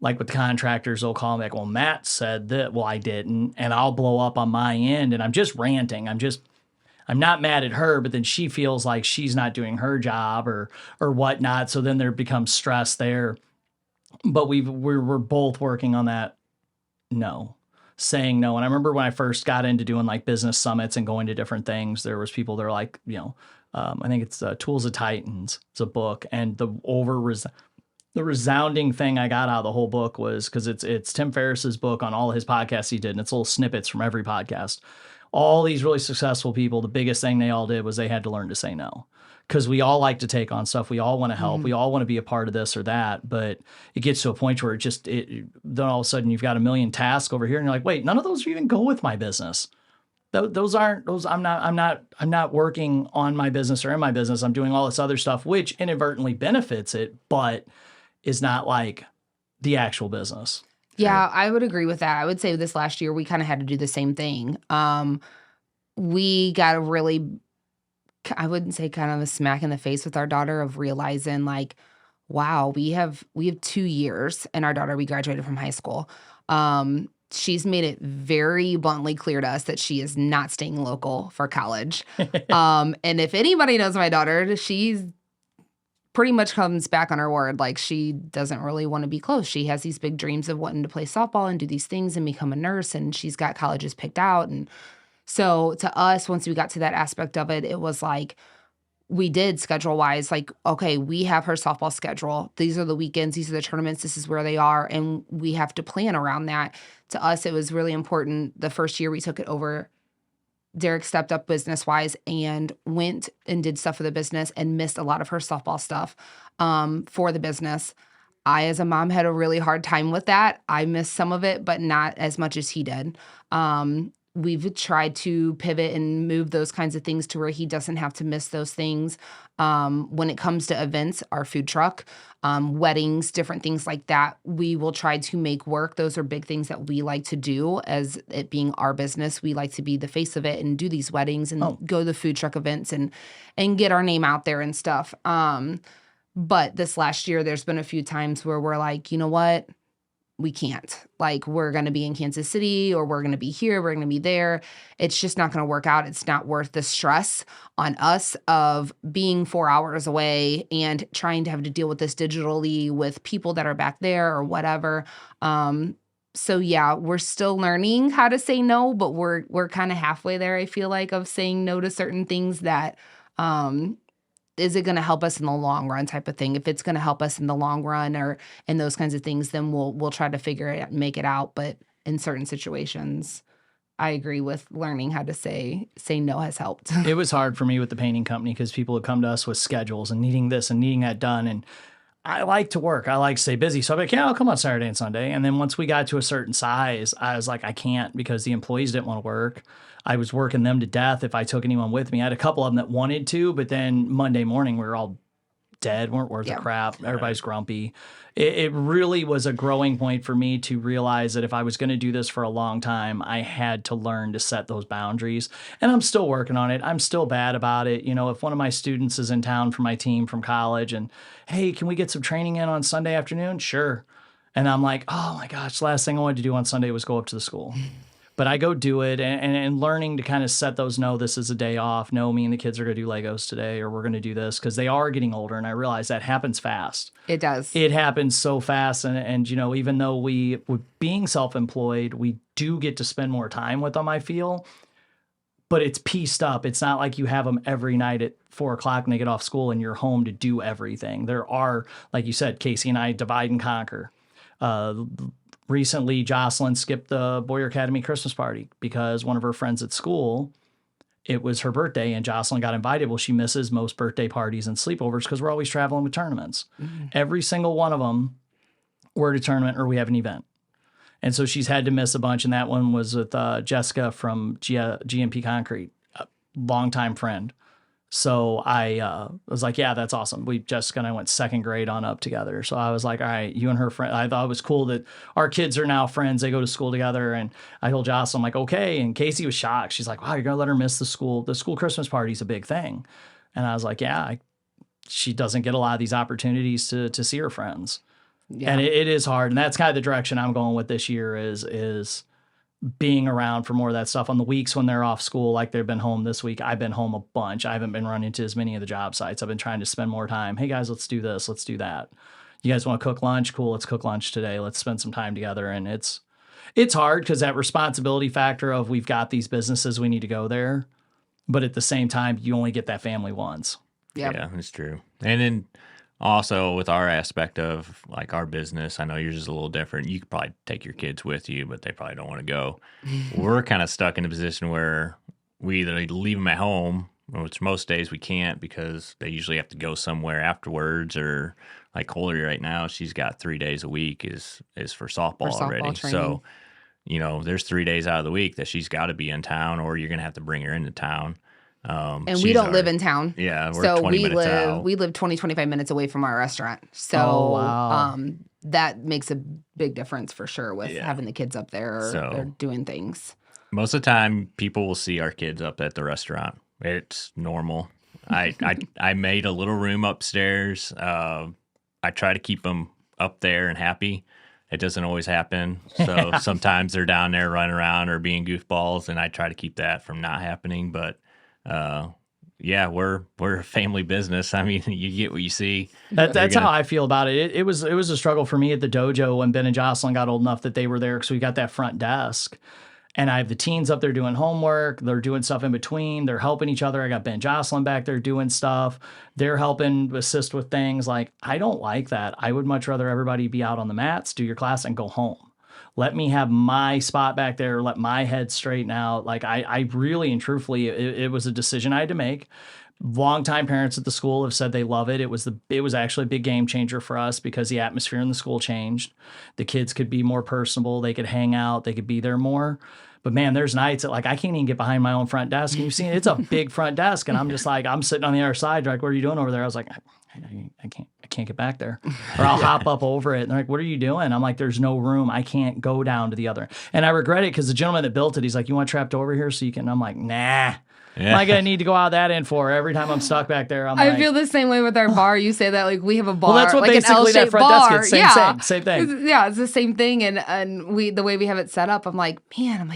like with contractors, they'll call me like, well, Matt said that. Well, I didn't. And I'll blow up on my end and I'm just ranting. I'm not mad at her, but then she feels like she's not doing her job or whatnot. So then there becomes stress there. But we're both working on that. Saying no. And I remember when I first got into doing like business summits and going to different things, there was people that are like, I think it's Tools of Titans. It's a book. And the resounding thing I got out of the whole book was, because it's Tim Ferriss's book on all his podcasts he did, and it's little snippets from every podcast. All these really successful people, the biggest thing they all did was they had to learn to say no. Because we all like to take on stuff. We all want to help. We all want to be a part of this or that. But it gets to a point where then all of a sudden you've got a million tasks over here, and you're like, wait, none of those even go with my business. Those aren't those. I'm not working on my business or in my business. I'm doing all this other stuff, which inadvertently benefits it, but is not like the actual business. Yeah, I would agree with that. I would say this last year, we kind of had to do the same thing. We got a really, I wouldn't say kind of a smack in the face with our daughter of realizing like, wow, we have 2 years and our daughter, we graduated from high school. She's made it very bluntly clear to us that she is not staying local for college. And if anybody knows my daughter, she's pretty much comes back on her word. Like she doesn't really want to be close. She has these big dreams of wanting to play softball and do these things and become a nurse. And she's got colleges picked out. And So to us, once we got to that aspect of it, it was like, we did schedule wise, like, okay, we have her softball schedule. These are the weekends, these are the tournaments, this is where they are. And we have to plan around that. To us, it was really important. The first year we took it over, Derek stepped up business wise and went and did stuff for the business and missed a lot of her softball stuff for the business. I, as a mom, had a really hard time with that. I missed some of it, but not as much as he did. We've tried to pivot and move those kinds of things to where he doesn't have to miss those things. When it comes to events, our food truck, weddings, different things like that, we will try to make work. Those are big things that we like to do as it being our business. We like to be the face of it and do these weddings and go to the food truck events and get our name out there and stuff. But this last year, there's been a few times where we're like, you know what? We can't. Like, we're going to be in Kansas City or we're going to be here, we're going to be there. It's just not going to work out. It's not worth the stress on us of being 4 hours away and trying to have to deal with this digitally with people that are back there or whatever. So yeah, we're still learning how to say no, but we're kind of halfway there, I feel like, of saying no to certain things that is it going to help us in the long run type of thing. If it's going to help us in the long run or in those kinds of things, then we'll try to figure it out and make it out. But in certain situations, I agree with learning how to say no has helped. It was hard for me with the painting company because people would come to us with schedules and needing this and needing that done. And I like to work. I like to stay busy. So I'm like, yeah, I'll come on Saturday and Sunday. And then once we got to a certain size, I was like, I can't because the employees didn't want to work. I was working them to death if I took anyone with me. I had a couple of them that wanted to, but then Monday morning we were all dead, weren't worth a crap. Everybody's grumpy. It really was a growing point for me to realize that if I was going to do this for a long time, I had to learn to set those boundaries. And I'm still working on it. I'm still bad about it. You know, if one of my students is in town for my team from college and, hey, can we get some training in on Sunday afternoon? Sure. And I'm like, oh my gosh, the last thing I wanted to do on Sunday was go up to the school. But I go do it and learning to kind of set those, no, this is a day off. No, me and the kids are going to do Legos today or we're going to do this because they are getting older. And I realize that happens fast. It does. It happens so fast. And you know, even though with being self-employed, we do get to spend more time with them, I feel. But it's pieced up. It's not like you have them every night at 4 o'clock when they get off school and you're home to do everything. There are, like you said, Casey and I divide and conquer. Recently, Jocelyn skipped the Boyer Academy Christmas party because one of her friends at school, it was her birthday and Jocelyn got invited. Well, she misses most birthday parties and sleepovers because we're always traveling with tournaments. Mm-hmm. Every single one of them, we're at a tournament or we have an event. And so she's had to miss a bunch. And that one was with Jessica from GMP Concrete, a longtime friend. So I was like, yeah, that's awesome. Jessica and I went second grade on up together. So I was like, all right, you and her friend. I thought it was cool that our kids are now friends. They go to school together. And I told Jocelyn, I'm like, okay. And Casey was shocked. She's like, wow, you're going to let her miss the school. The school Christmas party is a big thing. And I was like, yeah, she doesn't get a lot of these opportunities to see her friends. Yeah. And it is hard. And that's kind of the direction I'm going with this year is being around for more of that stuff on the weeks when they're off school, like they've been home this week. I've been home a bunch. I haven't been running to as many of the job sites. I've been trying to spend more time. Hey guys, let's do this. Let's do that. You guys want to cook lunch? Cool. Let's cook lunch today. Let's spend some time together. And it's hard because that responsibility factor of we've got these businesses, we need to go there. But at the same time, you only get that family once. Yep. Yeah, that's true. And then also with our aspect of like our business, I know yours is a little different. You could probably take your kids with you, but they probably don't want to go. We're kind of stuck in a position where we either leave them at home, which most days we can't because they usually have to go somewhere afterwards, or like Coley right now, she's got 3 days a week is for softball already. Training. So, you know, there's 3 days out of the week that she's got to be in town, or you're going to have to bring her into town. And we don't live in town. Yeah, we're so 20 minutes out. We live 20, 25 minutes away from our restaurant. So that makes a big difference for sure with having the kids up there or doing things. Most of the time, people will see our kids up at the restaurant. It's normal. I made a little room upstairs. I try to keep them up there and happy. It doesn't always happen. So sometimes they're down there running around or being goofballs, and I try to keep that from not happening. But yeah, we're a family business. I mean, you get what you see. That's how I feel about it. It was a struggle for me at the dojo when Ben and Jocelyn got old enough that they were there because we got that front desk. And I have the teens up there doing homework. They're doing stuff in between. They're helping each other. I got Ben Jocelyn back there doing stuff. They're helping assist with things. Like, I don't like that. I would much rather everybody be out on the mats, do your class, and go home. Let me have my spot back there. Let my head straighten out. Like, I really and truthfully, it was a decision I had to make. Longtime parents at the school have said they love it. It was actually a big game changer for us because the atmosphere in the school changed. The kids could be more personable. They could hang out. They could be there more. But man, there's nights that like I can't even get behind my own front desk. And you've seen it's a big front desk, and I'm just like I'm sitting on the other side. They're like, what are you doing over there? I was like, I can't get back there. Or I'll hop up over it. And they're like, what are you doing? I'm like, there's no room. I can't go down to the other. And I regret it because the gentleman that built it, he's like, you want trapped over here so you can? I'm like, nah. Yeah. Am I gonna need to go out that end for every time I'm stuck back there? I feel the same way with our bar. You say that like we have a bar, well, that's what like an basically that L-shaped front bar. desk is. Same thing. Yeah, it's the same thing. And we the way we have it set up, I'm like,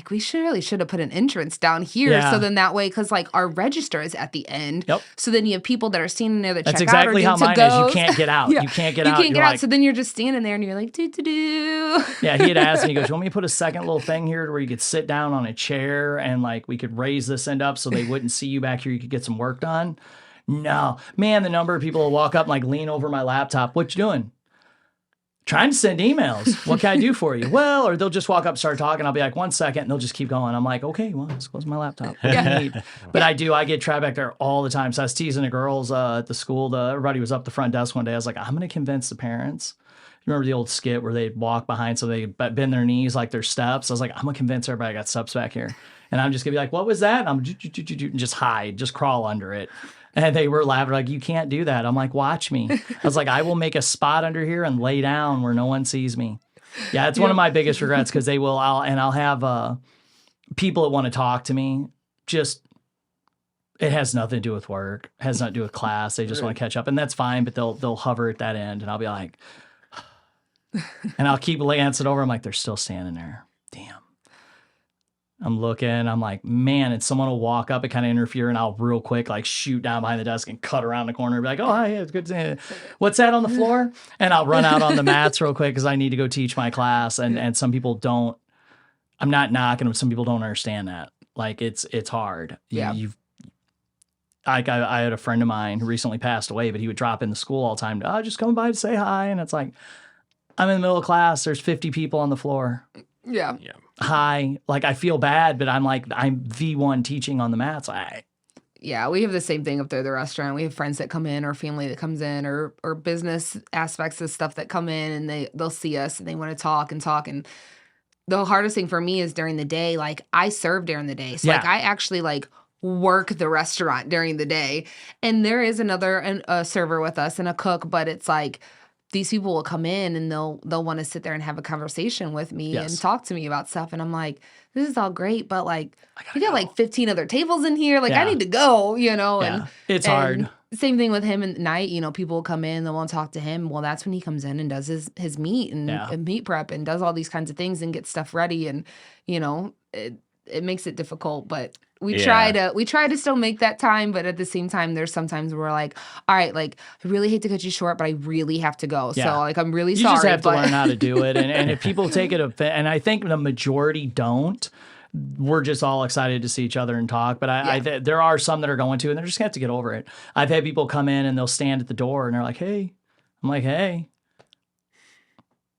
we should have put an entrance down here. Yeah. So then that way, because like our register is at the end. Yep. So then you have people that are standing there that That's check out or exactly do how mine to-goes. is. You can't get out. Yeah. You can't get out. You can't You're get out. like- So then you're just standing there and you're like, do. Yeah, he had asked me, he goes, you want me to put a second little thing here where you could sit down on a chair and like we could raise this end up so they wouldn't see you back here, you could get some work done? No. Man, the number of people will walk up and like lean over my laptop. What you doing? Trying to send emails. What can I do for you? Well, or they'll just walk up and start talking. I'll be like, 1 second, and they'll just keep going. I'm like, okay, well, let's close my laptop. What do you need? But I get trapped back there all the time. So I was teasing the girls at the school. Everybody was up the front desk one day. I was like, I'm going to convince the parents. You remember the old skit where they'd walk behind so they bend their knees like their steps? I was like, I'm going to convince everybody I got steps back here. And I'm just going to be like, what was that? And I'm just hide, just crawl under it. And they were laughing like, you can't do that. I'm like, watch me. I was like, I will make a spot under here and lay down where no one sees me. Yeah, it's one of my biggest regrets because I'll have people that want to talk to me. Just, it has nothing to do with work. It has nothing to do with class. They just want to catch up, and that's fine. But they'll hover at that end, and I'll be like, and I'll keep glancing over. I'm like, they're still standing there. Damn. I'm looking, I'm like, man, and someone will walk up and kind of interfere, and I'll real quick like shoot down behind the desk and cut around the corner and be like, oh, hi, it's good to see you. What's that on the floor? And I'll run out on the mats real quick because I need to go teach my class. And some people don't, I'm not knocking them, some people don't understand that. Like it's hard. Yeah. I had a friend of mine who recently passed away, but he would drop in the school all the time. Just coming by to say hi. And it's like, I'm in the middle of class. There's 50 people on the floor. Yeah. Yeah. Hi. Like, I feel bad, but I'm the one teaching on the mats. Yeah, we have the same thing up there at the restaurant. We have friends that come in or family that comes in or business aspects of stuff that come in and they'll see us and they want to talk. And the hardest thing for me is during the day, like I serve during the day. So like I actually like work the restaurant during the day. And there is a server with us and a cook, but it's like these people will come in and they'll want to sit there and have a conversation with me and talk to me about stuff. And I'm like, this is all great, but like we got like 15 other tables in here. Like I need to go, and it's hard. Same thing with him at night. People come in, they want to talk to him. Well, that's when he comes in and does his meat and meat prep and does all these kinds of things and gets stuff ready. And, it makes it difficult, but we try to still make that time. But at the same time, there's sometimes where we're like, all right, like I really hate to cut you short, but I really have to go. Yeah. So like, I'm really you sorry. You just have to learn how to do it. And if people take it, and I think the majority don't, we're just all excited to see each other and talk. But there are some that are going to, and they're just going to have to get over it. I've had people come in and they'll stand at the door and they're like, hey. I'm like, hey.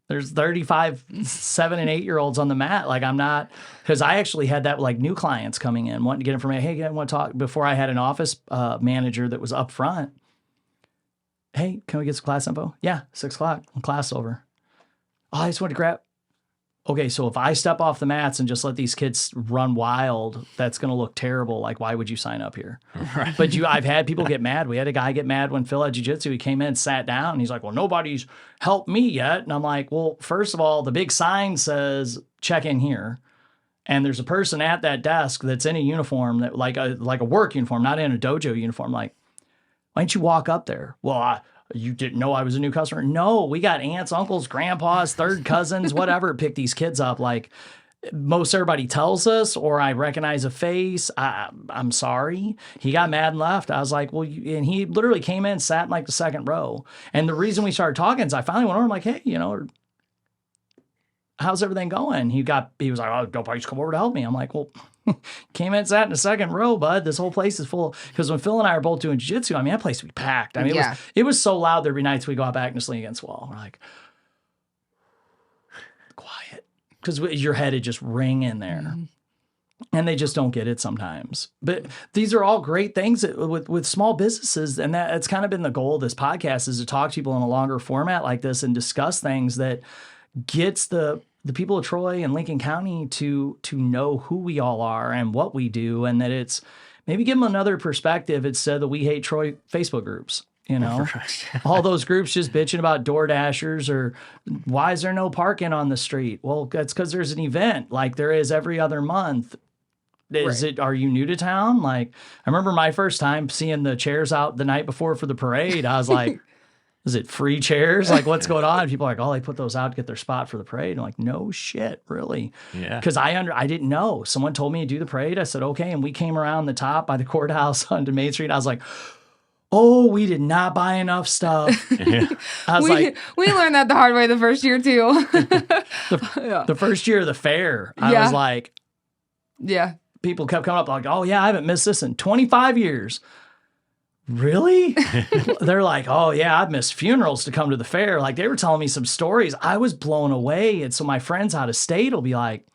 There's 35, 7 and 8 year olds on the mat. Like I'm not, because I actually had that like new clients coming in wanting to get information. Hey, I want to talk. Before I had an office manager that was up front. Hey, can we get some class info? Yeah, 6 o'clock. Class over. Oh, I just want to grab. Okay, so if I step off the mats and just let these kids run wild, that's going to look terrible. Like, why would you sign up here? Right. But I've had people get mad. We had a guy get mad when Phil had jiu-jitsu. He came in, sat down, and he's like, well, nobody's helped me yet. And I'm like, well, first of all, the big sign says check in here. And there's a person at that desk that's in a uniform, that like a work uniform, not in a dojo uniform. Like, why didn't you walk up there? Well, you didn't know I was a new customer? No, we got aunts, uncles, grandpas, third cousins, whatever, pick these kids up. Like most everybody tells us, or I recognize a face. I'm sorry. He got mad and left. I was like, well, and he literally came in, sat in like the second row. And the reason we started talking is I finally went over, I'm like, hey, how's everything going? He was like, oh, nobody's come over to help me. I'm like, well, came in, sat in the second row, bud. This whole place is full. Because when Phil and I are both doing jiu-jitsu, I mean, that place would be packed. I mean, it was so loud. There'd be nights we go out back and just lean against the wall. We're like, quiet. Because your head would just ring in there. Mm-hmm. And they just don't get it sometimes. But these are all great things with small businesses. And that's kind of been the goal of this podcast, is to talk to people in a longer format like this and discuss things that gets the people of Troy and Lincoln County to know who we all are and what we do. And that it's maybe give them another perspective instead of the We Hate Troy Facebook groups. You know, all those groups just bitching about Door Dashers or why is there no parking on the street? Well, that's because there's an event like there is every other month. Are you new to town? Like, I remember my first time seeing the chairs out the night before for the parade. I was like, is it free chairs? Like, what's going on? And people are like, oh, they put those out to get their spot for the parade. I'm like, no shit, really? Yeah. Because I didn't know. Someone told me to do the parade. I said, okay. And we came around the top by the courthouse onto Main Street. I was like, oh, we did not buy enough stuff. Yeah. We learned that the hard way the first year too. the first year of the fair, I was like, yeah. People kept coming up like, oh yeah, I haven't missed this in 25 years. Really? They're like, oh yeah, I've missed funerals to come to the fair. Like they were telling me some stories. I was blown away. And so my friends out of state will be like,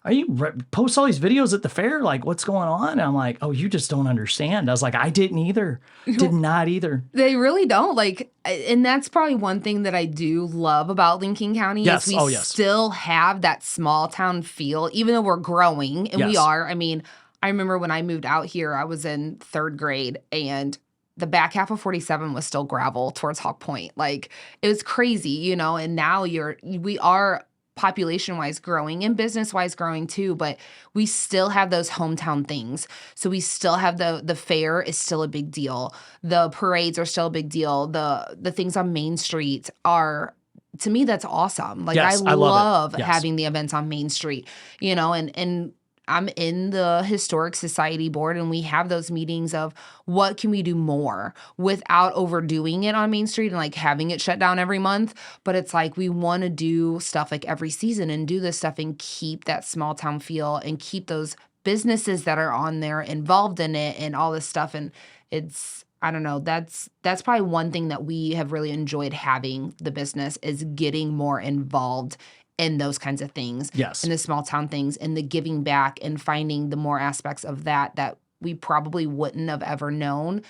are you post all these videos at the fair? Like, what's going on? And I'm like, oh, you just don't understand. I was like, I didn't either. Did not either. They really don't. Like, and that's probably one thing that I do love about Lincoln County is we still have that small town feel, even though we're growing, and we are. I mean, I remember when I moved out here, I was in 3rd grade, and the back half of 47 was still gravel towards Hawk Point. Like, it was crazy, you know, and now we are population-wise growing and business-wise growing too, but we still have those hometown things. So we still have the fair is still a big deal. The parades are still a big deal. The things on Main Street are, to me, that's awesome. Like I love having the events on Main Street, you know, and I'm in the Historic Society board, and we have those meetings of what can we do more without overdoing it on Main Street and like having it shut down every month. But it's like we want to do stuff like every season and do this stuff and keep that small town feel and keep those businesses that are on there involved in it and all this stuff. And it's, I don't know, that's probably one thing that we have really enjoyed having the business is getting more involved in those kinds of things. Yes. In the small town things and the giving back and finding the more aspects of that we probably wouldn't have ever known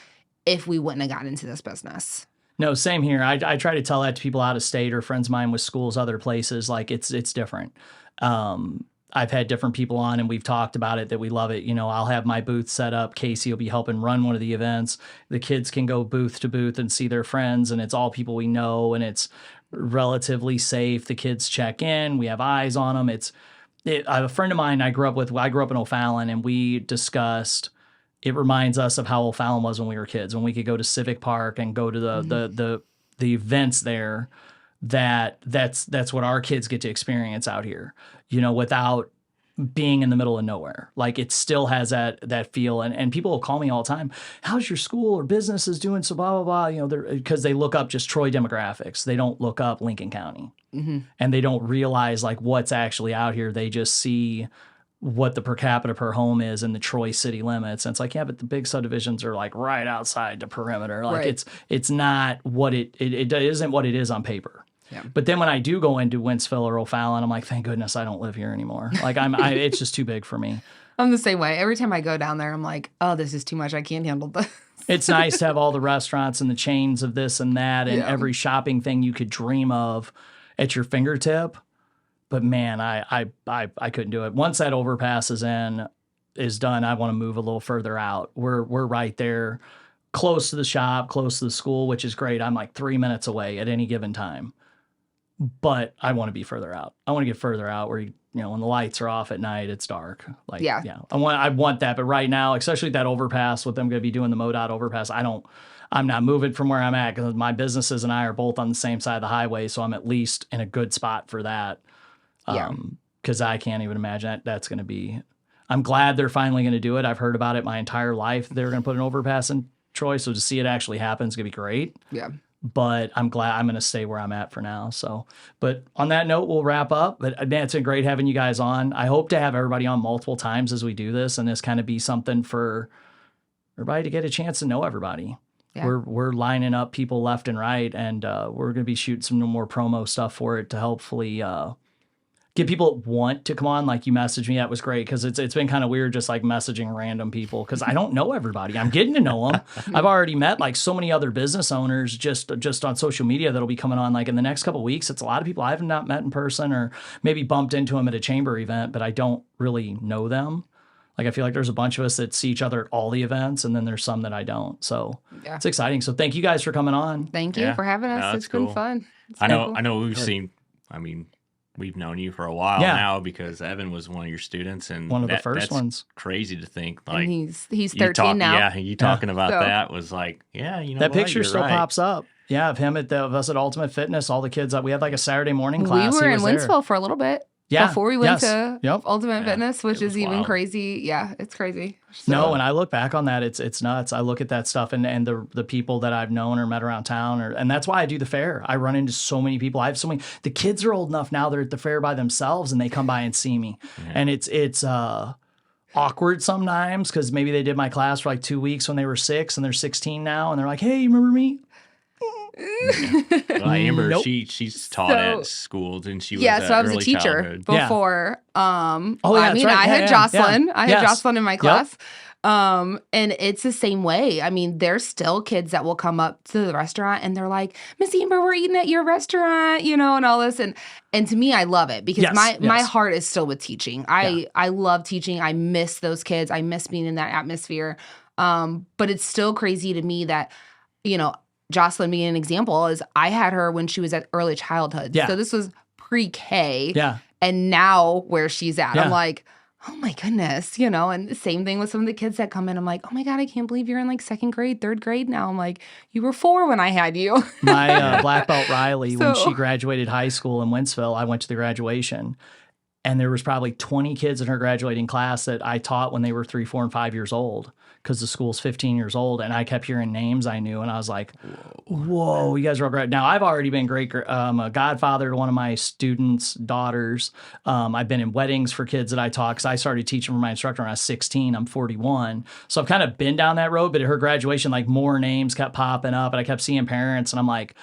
if we wouldn't have gotten into this business. No, same here. I try to tell that to people out of state or friends of mine with schools, other places. Like it's different. I've had different people on and we've talked about it that we love it. You know, I'll have my booth set up. Casey will be helping run one of the events. The kids can go booth to booth and see their friends, and it's all people we know, and it's relatively safe. The kids check in. We have eyes on them. I have a friend of mine I grew up in O'Fallon, and we discussed, it reminds us of how O'Fallon was when we were kids, when we could go to Civic Park and go to the events there. That's what our kids get to experience out here, you know, without being in the middle of nowhere. Like it still has that feel. And people will call me all the time, how's your school or business is doing? So blah, blah, blah, you know, because they look up just Troy demographics. They don't look up Lincoln County. Mm-hmm. And they don't realize like what's actually out here. They just see what the per capita per home is in the Troy city limits. And it's like, yeah, but the big subdivisions are like right outside the perimeter. Like it's not what it isn't what it is on paper. Yeah. But then when I do go into Wentzville or O'Fallon, I'm like, thank goodness I don't live here anymore. Like it's just too big for me. I'm the same way. Every time I go down there, I'm like, oh, this is too much. I can't handle this. It's nice to have all the restaurants and the chains of this and that and every shopping thing you could dream of at your fingertip. But man, I couldn't do it. Once that overpass is done, I want to move a little further out. We're right there, close to the shop, close to the school, which is great. I'm like 3 minutes away at any given time. But I want to be further out. I want to get further out where, you know, when the lights are off at night, it's dark. Like, yeah. I want that. But right now, especially that overpass, with them going to be doing the MoDOT overpass, I'm not moving from where I'm at because my businesses and I are both on the same side of the highway. So I'm at least in a good spot for that. Because I can't even imagine that's going to be. I'm glad they're finally going to do it. I've heard about it my entire life. They're going to put an overpass in Troy. So to see it actually happen is going to be great. Yeah. but I'm glad I'm going to stay where I'm at for now. So, but on that note, we'll wrap up. But man, it's been great having you guys on. I hope to have everybody on multiple times as we do this, and this kind of be something for everybody to get a chance to know everybody. Yeah. We're lining up people left and right, and we're going to be shooting some more promo stuff for it to hopefully get people that want to come on. Like you messaged me, that was great, because it's been kind of weird just like messaging random people because I don't know everybody. I'm getting to know them. I've already met like so many other business owners just on social media that'll be coming on like in the next couple of weeks. It's a lot of people I have not met in person or maybe bumped into them at a chamber event, but I don't really know them. Like, I feel like there's a bunch of us that see each other at all the events, and then there's some that I don't. So it's exciting. So thank you guys for coming on. Thank you for having us. No, it's been fun. I know we've seen, I mean, we've known you for a while now because Evan was one of your students and one of the first that's ones. Crazy to think. Like, and he's 13 now. Yeah, you talking about that was like, you know that what, picture still right. pops up. Yeah, of him of us at Ultimate Fitness, all the kids. We had like a Saturday morning class. We were in Winsville for a little bit. Yeah. Before we went to Ultimate Fitness, which is even wild. crazy. Yeah, it's crazy. So. No, and I look back on that, it's nuts. I look at that stuff and the people that I've known or met around town, and that's why I do the fair. I run into so many people. I have so many. The kids are old enough now; they're at the fair by themselves, and they come by and see me, and it's awkward sometimes because maybe they did my class for like 2 weeks when they were 6, and they're 16 now, and they're like, "Hey, you remember me?" Well, Amber, she's taught at schools and she was so I was a early teacher childhood. before. I had Jocelyn. I had Jocelyn in my class. Yep. And it's the same way. I mean, there's still kids that will come up to the restaurant and they're like, Miss Amber, we're eating at your restaurant, and all this. And to me, I love it because my heart is still with teaching. I love teaching. I miss those kids. I miss being in that atmosphere. But it's still crazy to me that, Jocelyn being an example is I had her when she was at early childhood. Yeah. So this was pre-K. Yeah. And now where she's at, Yeah. I'm like, oh my goodness, and the same thing with some of the kids that come in. I'm like, oh my God, I can't believe you're in like 2nd grade, 3rd grade now. I'm like, you were 4 when I had you. My black belt Riley, when she graduated high school in Winsville, I went to the graduation. And there was probably 20 kids in her graduating class that I taught when they were 3, 4, and 5 years old because the school's 15 years old. And I kept hearing names I knew. And I was like, whoa, you guys are all great. Now, I've already been a godfather to one of my students' daughters. I've been in weddings for kids that I taught because I started teaching for my instructor when I was 16. I'm 41. So I've kind of been down that road. But at her graduation, like more names kept popping up. And I kept seeing parents. And I'm like,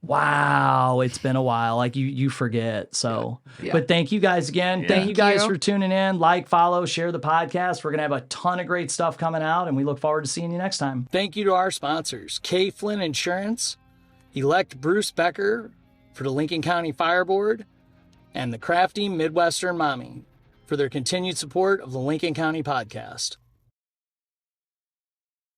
wow, it's been a while. Like you forget. So, but thank you guys again. Thank you guys for tuning in. Like, follow, share the podcast. We're going to have a ton of great stuff coming out, and we look forward to seeing you next time. Thank you to our sponsors, K. Flynn Insurance, elect Bruce Becker for the Lincoln County Fire Board, and the Crafty Midwestern Mommy for their continued support of the Lincoln County Podcast.